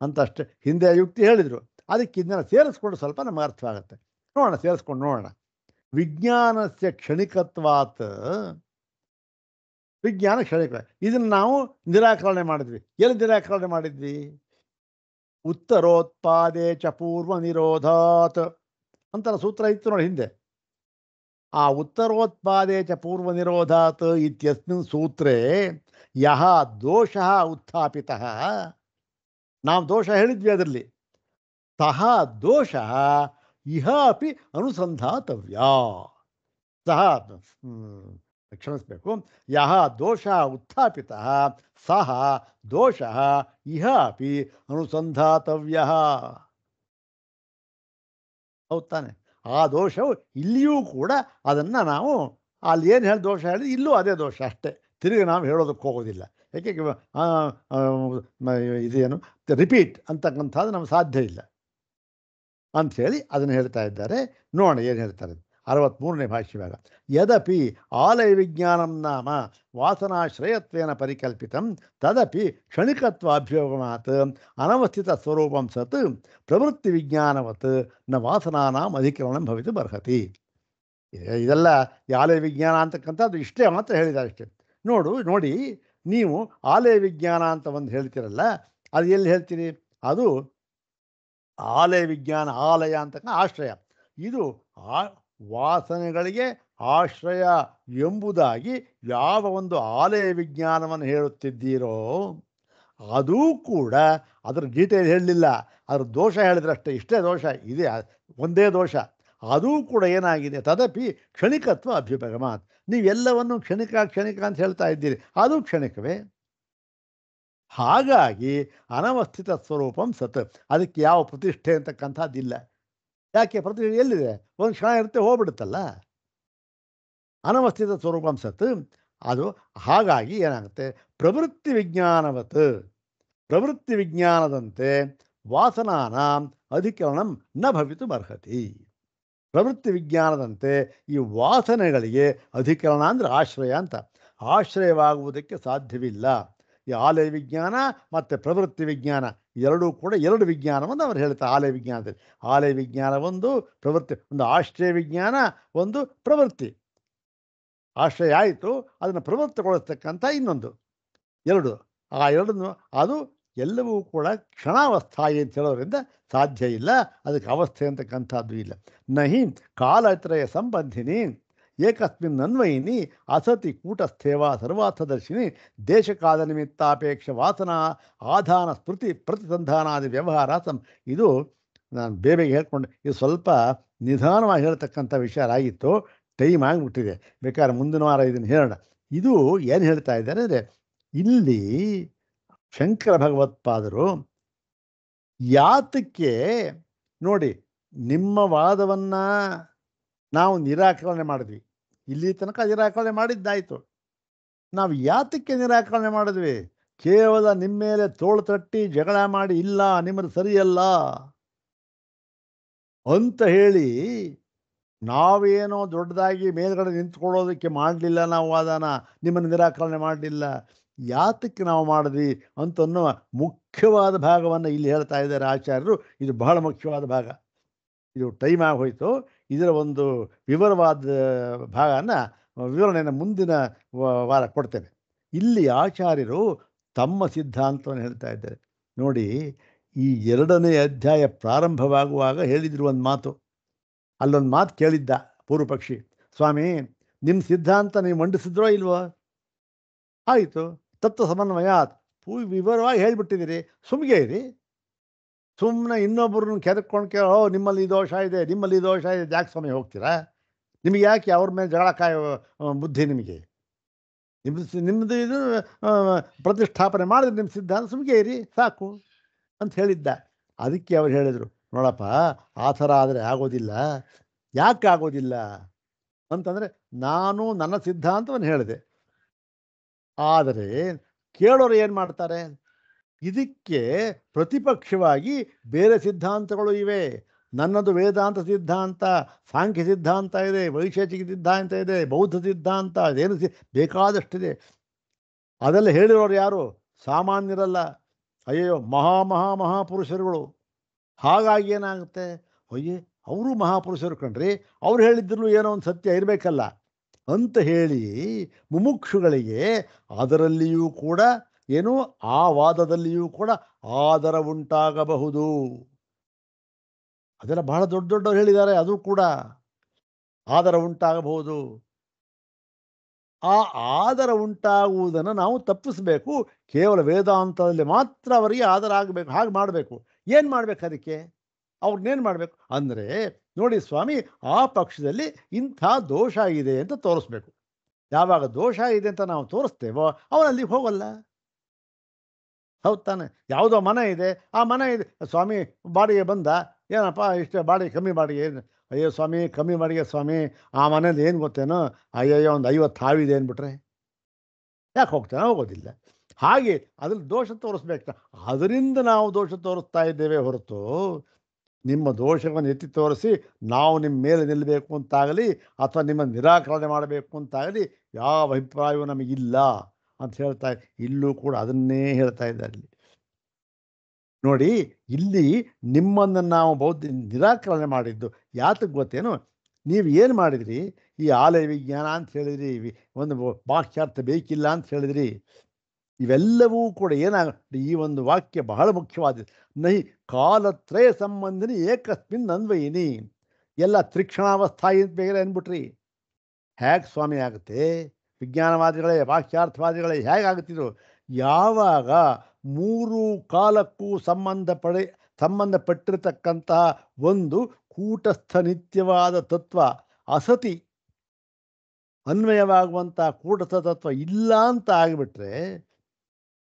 ಅಂತಷ್ಟೇ. ಹಿಂದೆ ಯುಕ್ತಿ ಹೇಳಿದರು, ಅದಕ್ಕೆ ಇದನ್ನು ಸೇರಿಸ್ಕೊಂಡು ಸ್ವಲ್ಪ ನಮಗೆ ಅರ್ಥವಾಗುತ್ತೆ. ನೋಡೋಣ, ಸೇರಿಸ್ಕೊಂಡು ನೋಡೋಣ. ವಿಜ್ಞಾನಸ್ಯ ಕ್ಷಣಿಕತ್ವಾತ್, ವಿಜ್ಞಾನ ಕ್ಷಣಿಕ, ಇದನ್ನು ನಾವು ನಿರಾಕರಣೆ ಮಾಡಿದ್ವಿ. ಎಲ್ಲಿ ನಿರಾಕರಣೆ ಮಾಡಿದ್ವಿ? ಉತ್ತರೋತ್ಪಾದೇ ಚ ಪೂರ್ವ ನಿರೋಧಾತ್ ಅಂತ ಸೂತ್ರ ಇತ್ತು ನೋಡಿ ಹಿಂದೆ. ಆ ಉತ್ತರೋತ್ಪಾದೇ ಚ ಪೂರ್ವ ನಿರೋಧಾತ್ ಇತ್ಯಸ್ಮಿನ್ ಸೂತ್ರೇ ಯಹ ದೋಷಃ ಉತ್ಥಾಪಿತಃ, ನಾವು ದೋಷ ಹೇಳಿದ್ವಿ ಅದರಲ್ಲಿ, ಸಹ ದೋಷ ಇಹ ಅಪಿ ಅನುಸಂಧಾತವ್ಯ. ಸಹ ಕ್ಷಮಿಸಬೇಕು, ಯಹ ದೋಷ ಉತ್ಥಾಪಿತ ಸಹ ದೋಷ ಇಹ ಅಪಿ ಅನುಸಂಧಾತವ್ಯ. ಹೌದು ತಾನೆ? ಆ ದೋಷವು ಇಲ್ಲಿಯೂ ಕೂಡ ಅದನ್ನು ನಾವು ಅಲ್ಲಿ ಏನು ಹೇಳಿ ದೋಷ ಹೇಳಿ ಇಲ್ಲೂ ಅದೇ ದೋಷ ಅಷ್ಟೇ, ತಿರುಗಿ ನಾವು ಹೇಳೋದಕ್ಕೆ ಹೋಗೋದಿಲ್ಲ. ಯಾಕೆ ಇದೇನು ರಿಪೀಟ್ ಅಂತಕ್ಕಂಥದ್ದು ನಮ್ಗೆ ಸಾಧ್ಯ ಇಲ್ಲ ಅಂಥೇಳಿ ಅದನ್ನು ಹೇಳ್ತಾ ಇದ್ದಾರೆ. ನೋಡೋಣ ಏನು ಹೇಳ್ತಾರೆ. 63ನೇ ಭಾಷ್ಯವಾಗ, ಯದಪಿ ಆಲಯ ವಿಜ್ಞಾನಂ ನಾಮ ವಾಸನಾಶ್ರಯತ್ವೇನ ಪರಿಕಲ್ಪಿತಂ ತದಪಿ ಕ್ಷಣಿಕತ್ವಾಭ್ಯೋಗಮಾತ್ ಅನವಸ್ಥಿತ ಸ್ವರೂಪಂ ಸತ್ ಪ್ರವೃತ್ತಿ ವಿಜ್ಞಾನವತ್ ನ ವಾಸನಾನಾಂ ಅಧಿಕರಣಂ ಭವಿತುಮರ್ಹತಿ. ಇದೆಲ್ಲ ಆಲಯ ವಿಜ್ಞಾನ ಅಂತಕ್ಕಂಥದ್ದು ಇಷ್ಟೇ ಮಾತ್ರ ಹೇಳಿದ್ದಾರೆ ಅಷ್ಟೇ. ನೋಡಿ, ನೀವು ಆಲಯ ವಿಜ್ಞಾನ ಅಂತ ಒಂದು ಹೇಳ್ತೀರಲ್ಲ, ಅದು ಎಲ್ಲಿ ಹೇಳ್ತೀರಿ? ಅದು ಆಲಯ ವಿಜ್ಞಾನ, ಆಲಯ ಅಂತಕ್ಕ ಆಶ್ರಯ, ಇದು ವಾಸನೆಗಳಿಗೆ ಆಶ್ರಯ ಎಂಬುದಾಗಿ ಯಾವ ಒಂದು ಆಲಯ ವಿಜ್ಞಾನವನ್ನು ಹೇಳುತ್ತಿದ್ದೀರೋ ಅದೂ ಕೂಡ ಅದರ ಡೀಟೇಲ್ ಹೇಳಲಿಲ್ಲ, ಅದ್ರ ದೋಷ ಹೇಳಿದ್ರಷ್ಟೇ. ಇಷ್ಟೇ ದೋಷ ಇದೆ, ಒಂದೇ ದೋಷ. ಅದೂ ಕೂಡ ಏನಾಗಿದೆ? ತದಪಿ ಕ್ಷಣಿಕತ್ವ ಅಭ್ಯುಪಗಮಾತ್. ನೀವೆಲ್ಲವನ್ನು ಕ್ಷಣಿಕ ಅಂತ ಹೇಳ್ತಾ ಇದ್ದೀರಿ, ಅದು ಕ್ಷಣಿಕವೇ. ಹಾಗಾಗಿ ಅನವಸ್ಥಿತ ಸ್ವರೂಪಂ ಸತ್, ಅದಕ್ಕೆ ಯಾವ ಪ್ರತಿಷ್ಠೆ ಅಂತಕ್ಕಂಥದ್ದಿಲ್ಲ. ಯಾಕೆ? ಪ್ರತಿಷ್ಠೆ ಎಲ್ಲಿದೆ? ಒಂದು ಕ್ಷಣ ಇರುತ್ತೆ, ಹೋಗ್ಬಿಡುತ್ತಲ್ಲ. ಅನವಸ್ಥಿತ ಸ್ವರೂಪಂ ಸತ್, ಅದು ಹಾಗಾಗಿ ಏನಾಗುತ್ತೆ? ಪ್ರವೃತ್ತಿ ವಿಜ್ಞಾನವತ್, ಪ್ರವೃತ್ತಿ ವಿಜ್ಞಾನದಂತೆ ವಾಸನಾನಾಂ ಅಧಿಕರಣಂ ನ ಭವಿತುಮರ್ಹತಿ. ಪ್ರವೃತ್ತಿ ವಿಜ್ಞಾನದಂತೆ ಈ ವಾಸನೆಗಳಿಗೆ ಅಧಿಕರಣ ಅಂದರೆ ಆಶ್ರಯ ಅಂತ, ಆಶ್ರಯವಾಗುವುದಕ್ಕೆ ಸಾಧ್ಯವಿಲ್ಲ. ಈ ಆಲಯ ವಿಜ್ಞಾನ ಮತ್ತು ಪ್ರವೃತ್ತಿ ವಿಜ್ಞಾನ ಎರಡೂ ಕೂಡ ಎರಡು ವಿಜ್ಞಾನವನ್ನು ಅವರು ಹೇಳ್ತಾರೆ. ಆಲಯ ವಿಜ್ಞಾನದಲ್ಲಿ ಆಲಯ ವಿಜ್ಞಾನ ಒಂದು, ಪ್ರವೃತ್ತಿ ಒಂದು. ಆಶ್ರಯ ವಿಜ್ಞಾನ ಒಂದು, ಪ್ರವೃತ್ತಿ ಆಶ್ರಯ ಆಯಿತು, ಅದನ್ನು ಪ್ರವೃತ್ತಿಗೊಳಿಸ್ತಕ್ಕಂಥ ಇನ್ನೊಂದು, ಎರಡು. ಆ ಎರಡನ್ನು ಅದು ಎಲ್ಲವೂ ಕೂಡ ಕ್ಷಣಾವಸ್ಥಾಯಿ ಅಂತ ಹೇಳೋದ್ರಿಂದ ಸಾಧ್ಯ ಇಲ್ಲ, ಅದಕ್ಕೆ ಅವಸ್ಥೆ ಅಂತಕ್ಕಂಥದ್ದು ಇಲ್ಲ. ನಹಿ ಕಾಲತ್ರಯ ಸಂಬಂಧಿನಿ ಏಕಸ್ಮಿನ್ ಅನ್ವಯಿನಿ ಅಸತಿ ಕೂಟಸ್ಥೇವ ಸರ್ವಾರ್ಥದರ್ಶಿನಿ ದೇಶಕಾಲ ನಿಮಿತ್ತಾಪೇಕ್ಷ ವಾಸನಾ ಆಧಾನ ಸ್ಮೃತಿ ಪ್ರತಿಸಂಧಾನಾದಿ ವ್ಯವಹಾರ ಇದು ನಾನು ಬೇಗ ಹೇಳ್ಕೊಂಡು, ಇದು ಸ್ವಲ್ಪ ನಿಧಾನವಾಗಿ ಹೇಳ್ತಕ್ಕಂಥ ವಿಚಾರ ಆಗಿತ್ತು, ಟೈಮ್ ಆಗಿಬಿಟ್ಟಿದೆ. ಬೇಕಾದ್ರೆ ಮುಂದಿನ ವಾರ ಇದನ್ನು ಹೇಳೋಣ. ಇದು ಏನು ಹೇಳ್ತಾ ಇದ್ದಾರೆ ಅಂದರೆ, ಇಲ್ಲಿ ಶಂಕರ ಭಗವತ್ಪಾದರು ಯಾತಕ್ಕೆ ನೋಡಿ, ನಿಮ್ಮ ವಾದವನ್ನು ನಾವು ನಿರಾಕರಣೆ ಮಾಡಿದ್ವಿ, ಇಲ್ಲಿ ತನಕ ನಿರಾಕರಣೆ ಮಾಡಿದ್ದಾಯಿತು. ನಾವು ಯಾತಕ್ಕೆ ನಿರಾಕರಣೆ ಮಾಡಿದ್ವಿ? ಕೇವಲ ನಿಮ್ಮ ಮೇಲೆ ತೋಳು ತಟ್ಟಿ ಜಗಳ ಮಾಡಿ, ಇಲ್ಲ ನಿಮ್ಮದು ಸರಿಯಲ್ಲ ಅಂತ ಹೇಳಿ ನಾವೇನೋ ದೊಡ್ಡದಾಗಿ ಮೇಲ್ಗಡೆ ನಿಂತ್ಕೊಳ್ಳೋದಕ್ಕೆ ಮಾಡಲಿಲ್ಲ. ನಾವು ವಾದನ ನಿಮ್ಮನ್ನು ನಿರಾಕರಣೆ ಮಾಡಲಿಲ್ಲ. ಯಾತಕ್ಕೆ ನಾವು ಮಾಡಿದ್ವಿ ಅಂತನ್ನೋ ಮುಖ್ಯವಾದ ಭಾಗವನ್ನು ಇಲ್ಲಿ ಹೇಳ್ತಾ ಇದ್ದಾರೆ ಆಚಾರ್ಯರು. ಇದು ಬಹಳ ಮುಖ್ಯವಾದ ಭಾಗ. ಇದು ಟೈಮ್ ಆಗೋಯ್ತು. ಇದರ ಒಂದು ವಿವರವಾದ ವಿವರಣೆಯನ್ನು ಮುಂದಿನ ವಾರ ಕೊಡ್ತೇನೆ. ಇಲ್ಲಿ ಆಚಾರ್ಯರು ತಮ್ಮ ಸಿದ್ಧಾಂತವನ್ನು ಹೇಳ್ತಾ ಇದ್ದಾರೆ. ನೋಡಿ, ಈ 2ನೇ ಅಧ್ಯಾಯ ಪ್ರಾರಂಭವಾಗುವಾಗ ಹೇಳಿದ್ರು ಒಂದು ಮಾತು. ಅಲ್ಲೊಂದು ಮಾತು ಕೇಳಿದ್ದ ಪೂರ್ವ ಪಕ್ಷಿ, ಸ್ವಾಮಿ ನಿಮ್ಮ ಸಿದ್ಧಾಂತ ನೀವು ಮಂಡಿಸಿದ್ರೋ ಇಲ್ವೋ? ಆಯಿತು, ತತ್ವ ಸಮನ್ವಯಾತ್ ವಿವರವಾಗಿ ಹೇಳಿಬಿಟ್ಟಿದ್ದೀರಿ, ಸುಮ್ಗೆ ಇರಿ. ಸುಮ್ಮನೆ ಇನ್ನೊಬ್ಬರನ್ನ ಕೆದಕೊಂಡು ನಿಮ್ಮಲ್ಲಿ ದೋಷ ಇದೆ, ನಿಮ್ಮಲ್ಲಿ ದೋಷ ಇದೆ, ಯಾಕೆ ಸ್ವಾಮಿ ಹೋಗ್ತೀರಾ? ನಿಮಗೆ ಯಾಕೆ ಅವ್ರ ಮೇಲೆ ಜಗಳ ಕಾಯೋ ಬುದ್ಧಿ ನಿಮಗೆ? ನಿಮ್ಮದು ಇದು ಪ್ರತಿಷ್ಠಾಪನೆ ಮಾಡಿದ್ರೆ ನಿಮ್ಮ ಸಿದ್ಧಾಂತ, ಸುಮ್ಗೆ ಇರಿ ಸಾಕು ಅಂತ ಹೇಳಿದ್ದ. ಅದಕ್ಕೆ ಅವ್ರು ಹೇಳಿದರು, ನೋಡಪ್ಪ ಆ ಥರ ಆದರೆ ಆಗೋದಿಲ್ಲ. ಯಾಕೆ ಆಗೋದಿಲ್ಲ ಅಂತಂದರೆ, ನಾನು ನನ್ನ ಸಿದ್ಧಾಂತವನ್ನು ಹೇಳಿದೆ, ಆದರೆ ಕೇಳೋರು ಏನು ಮಾಡ್ತಾರೆ, ಇದಕ್ಕೆ ಪ್ರತಿಪಕ್ಷವಾಗಿ ಬೇರೆ ಸಿದ್ಧಾಂತಗಳು ಇವೆ. ನನ್ನದು ವೇದಾಂತ ಸಿದ್ಧಾಂತ, ಸಾಂಖ್ಯ ಸಿದ್ಧಾಂತ ಇದೆ, ವೈಶೇಷಿಕ ಸಿದ್ಧಾಂತ ಇದೆ, ಬೌದ್ಧ ಸಿದ್ಧಾಂತ, ಅದೇನು ಬೇಕಾದಷ್ಟಿದೆ. ಅದೆಲ್ಲ ಹೇಳಿರೋರು ಯಾರು? ಸಾಮಾನ್ಯರಲ್ಲ, ಅಯ್ಯೋ ಮಹಾಪುರುಷರುಗಳು. ಹಾಗಾಗಿ ಏನಾಗುತ್ತೆ, ಅಯ್ಯೇ ಅವರು ಮಹಾಪುರುಷರು ಕಣ್ರಿ, ಅವ್ರು ಹೇಳಿದ್ರು ಏನೋ ಒಂದು ಸತ್ಯ ಇರಬೇಕಲ್ಲ ಅಂತ ಹೇಳಿ ಮುಮುಕ್ಷುಗಳಿಗೆ ಅದರಲ್ಲಿಯೂ ಕೂಡ ಏನು, ಆ ವಾದದಲ್ಲಿಯೂ ಕೂಡ ಆದರ ಉಂಟಾಗಬಹುದು. ಅದೆಲ್ಲ ಬಹಳ ದೊಡ್ಡವ್ರು ಹೇಳಿದ್ದಾರೆ. ಅದು ಕೂಡ ಆದರ ಉಂಟಾಗಬಹುದು. ಆ ಆದರ ಉಂಟಾಗುವುದನ್ನು ನಾವು ತಪ್ಪಿಸಬೇಕು. ಕೇವಲ ವೇದಾಂತದಲ್ಲಿ ಮಾತ್ರ ಅವರಿಗೆ ಆದರ ಆಗಬೇಕು. ಹಾಗೆ ಮಾಡಬೇಕು. ಏನು ಮಾಡಬೇಕು ಅದಕ್ಕೆ? ಅವ್ರನ್ನೇನು ಮಾಡಬೇಕು ಅಂದರೆ, ನೋಡಿ ಸ್ವಾಮಿ, ಆ ಪಕ್ಷದಲ್ಲಿ ಇಂಥ ದೋಷ ಇದೆ ಅಂತ ತೋರಿಸ್ಬೇಕು. ಯಾವಾಗ ದೋಷ ಇದೆ ಅಂತ ನಾವು ತೋರಿಸ್ತೇವೋ ಅವನಲ್ಲಿ ಹೋಗಲ್ಲ. ಹೌದು ತಾನೆ? ಯಾವುದೋ ಮನೆ ಇದೆ, ಆ ಮನೆ ಇದೆ, ಸ್ವಾಮಿ ಬಾಡಿಗೆ ಬಂದ, ಏನಪ್ಪ ಇಷ್ಟು ಬಾಡಿಗೆ ಕಮ್ಮಿ ಬಾಡಿಗೆ ಏನು? ಅಯ್ಯೋ ಸ್ವಾಮಿ ಕಮ್ಮಿ ಬಾಡಿಗೆ ಸ್ವಾಮಿ, ಆ ಮನೇಲಿ ಏನು ಗೊತ್ತೇನೋ, ಅಯ್ಯಯ್ಯೋ ಒಂದು 50 ಹಾವಿದೆ ಅಂದ್ಬಿಟ್ರೆ ಯಾಕೆ ಹೋಗ್ತಾನೆ? ಹೋಗೋದಿಲ್ಲ. ಹಾಗೆ ಅದ್ರಲ್ಲಿ ದೋಷ ತೋರಿಸ್ಬೇಕು. ಅದರಿಂದ ನಾವು ದೋಷ ತೋರಿಸ್ತಾ ಇದ್ದೇವೆ ಹೊರತು, ನಿಮ್ಮ ದೋಷವನ್ನು ಎತ್ತಿ ತೋರಿಸಿ ನಾವು ನಿಮ್ಮ ಮೇಲೆ ನಿಲ್ಲಬೇಕು ಅಂತಾಗಲಿ ಅಥವಾ ನಿಮ್ಮ ನಿರಾಕರಣೆ ಮಾಡಬೇಕು ಅಂತಾಗಲಿ ಯಾವ ಅಭಿಪ್ರಾಯವೂ ನಮಗಿಲ್ಲ ಅಂತ ಹೇಳ್ತಾ, ಇಲ್ಲೂ ಕೂಡ ಅದನ್ನೇ ಹೇಳ್ತಾ ಇದ್ದಾರೆ. ಇಲ್ಲಿ ನೋಡಿ, ಇಲ್ಲಿ ನಿಮ್ಮನ್ನು ನಾವು ನಿರಾಕರಣೆ ಮಾಡಿದ್ದು ಯಾತಕ್ಕೆ ಗೊತ್ತೇನು? ನೀವು ಏನು ಮಾಡಿದ್ರಿ? ಈ ಆಲಯ ವಿಜ್ಞಾನ ಅಂತ ಹೇಳಿದ್ರಿ, ಒಂದು ವಾಕ್ಯಾರ್ಥ ಬೇಕಿಲ್ಲ ಅಂತ ಹೇಳಿದ್ರಿ. ಇವೆಲ್ಲವೂ ಕೂಡ ಏನಾಗುತ್ತೆ, ಈ ಒಂದು ವಾಕ್ಯ ಬಹಳ ಮುಖ್ಯವಾದ, ನಹಿ ಕಾಲತ್ರಯ ಸಂಬಂಧಿನಿ ಏಕಸ್ಮಿನ್ ಅನ್ವಯಿನಿ. ಎಲ್ಲ ತ್ರಿಕ್ಷಣಾವಸ್ಥಾಯಿ ಅಂತ ಬೇರೆ ಅಂದ್ಬಿಟ್ರಿ. ಹೇಗೆ ಸ್ವಾಮಿ ಆಗುತ್ತೆ? ವಿಜ್ಞಾನವಾದಿಗಳೇ, ವಾಕ್ಯಾರ್ಥವಾದಿಗಳೇ, ಹೇಗಾಗುತ್ತಿದ್ರು? ಯಾವಾಗ 3 ಕಾಲಕ್ಕೂ ಸಂಬಂಧಪಟ್ಟಿರತಕ್ಕಂತಹ ಒಂದು ಕೂಟಸ್ಥ ನಿತ್ಯವಾದ ತತ್ವ ಅಸತಿ ಅನ್ವಯವಾಗುವಂಥ ಕೂಟಸ್ಥ ತತ್ವ ಇಲ್ಲ ಅಂತ ಆಗಿಬಿಟ್ರೆ,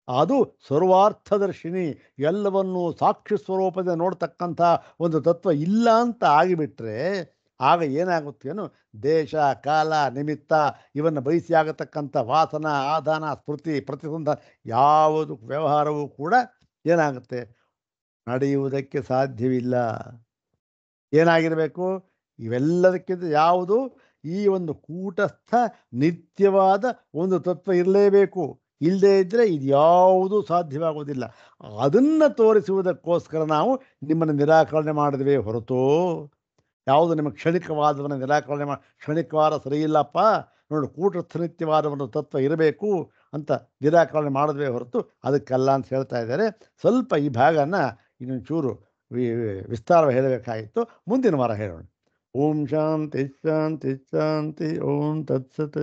ಅದು ಸರ್ವಾರ್ಥದರ್ಶಿನಿ, ಎಲ್ಲವನ್ನು ಸಾಕ್ಷಿ ಸ್ವರೂಪದ ನೋಡ್ತಕ್ಕಂಥ ಒಂದು ತತ್ವ ಇಲ್ಲ ಅಂತ ಆಗಿಬಿಟ್ರೆ, ಆಗ ಏನಾಗುತ್ತೇನು? ದೇಶ ಕಾಲ ನಿಮಿತ್ತ ಇವನ್ನು ಬಯಸಿ ಆಗತಕ್ಕಂಥ ವಾಸನ ಆಧಾನ ಸ್ಮೃತಿ ಪ್ರತಿಸಂಧಾನ ಯಾವುದು ವ್ಯವಹಾರವೂ ಕೂಡ ಏನಾಗುತ್ತೆ? ನಡೆಯುವುದಕ್ಕೆ ಸಾಧ್ಯವಿಲ್ಲ. ಏನಾಗಿರಬೇಕು? ಇವೆಲ್ಲದಕ್ಕಿಂತ ಯಾವುದು ಈ ಒಂದು ಕೂಟಸ್ಥ ನಿತ್ಯವಾದ ಒಂದು ತತ್ವ ಇರಲೇಬೇಕು. ಇಲ್ಲದೇ ಇದ್ದರೆ ಇದು ಯಾವುದೂ ಸಾಧ್ಯವಾಗುವುದಿಲ್ಲ. ಅದನ್ನು ತೋರಿಸುವುದಕ್ಕೋಸ್ಕರ ನಾವು ನಿಮ್ಮನ್ನು ನಿರಾಕರಣೆ ಮಾಡಿದ್ವಿ ಹೊರತು ಯಾವುದು ನಿಮ್ಮ ಕ್ಷಣಿಕವಾದವನ್ನು ನಿರಾಕರಣೆ ಕ್ಷಣಿಕವಾದ ಸರಿ ಇಲ್ಲಪ್ಪ, ನೋಡು ಕೂಟಸ್ಥ ನಿತ್ಯವಾದ ಒಂದು ತತ್ವ ಇರಬೇಕು ಅಂತ ನಿರಾಕರಣೆ ಮಾಡಿದ್ವೇ ಹೊರತು ಅದಕ್ಕಲ್ಲ ಅಂತ ಹೇಳ್ತಾ ಇದ್ದಾರೆ. ಸ್ವಲ್ಪ ಈ ಭಾಗನ ಇನ್ನೊಂಚೂರು ವಿಸ್ತಾರವಾಗಿ ಹೇಳಬೇಕಾಗಿತ್ತು. ಮುಂದಿನ ವಾರ ಹೇಳೋಣ. ಓಂ ಶಾಂತಿ ಶಾಂತಿ ಶಾಂತಿ. ಓಂ ತತ್ಸತ್.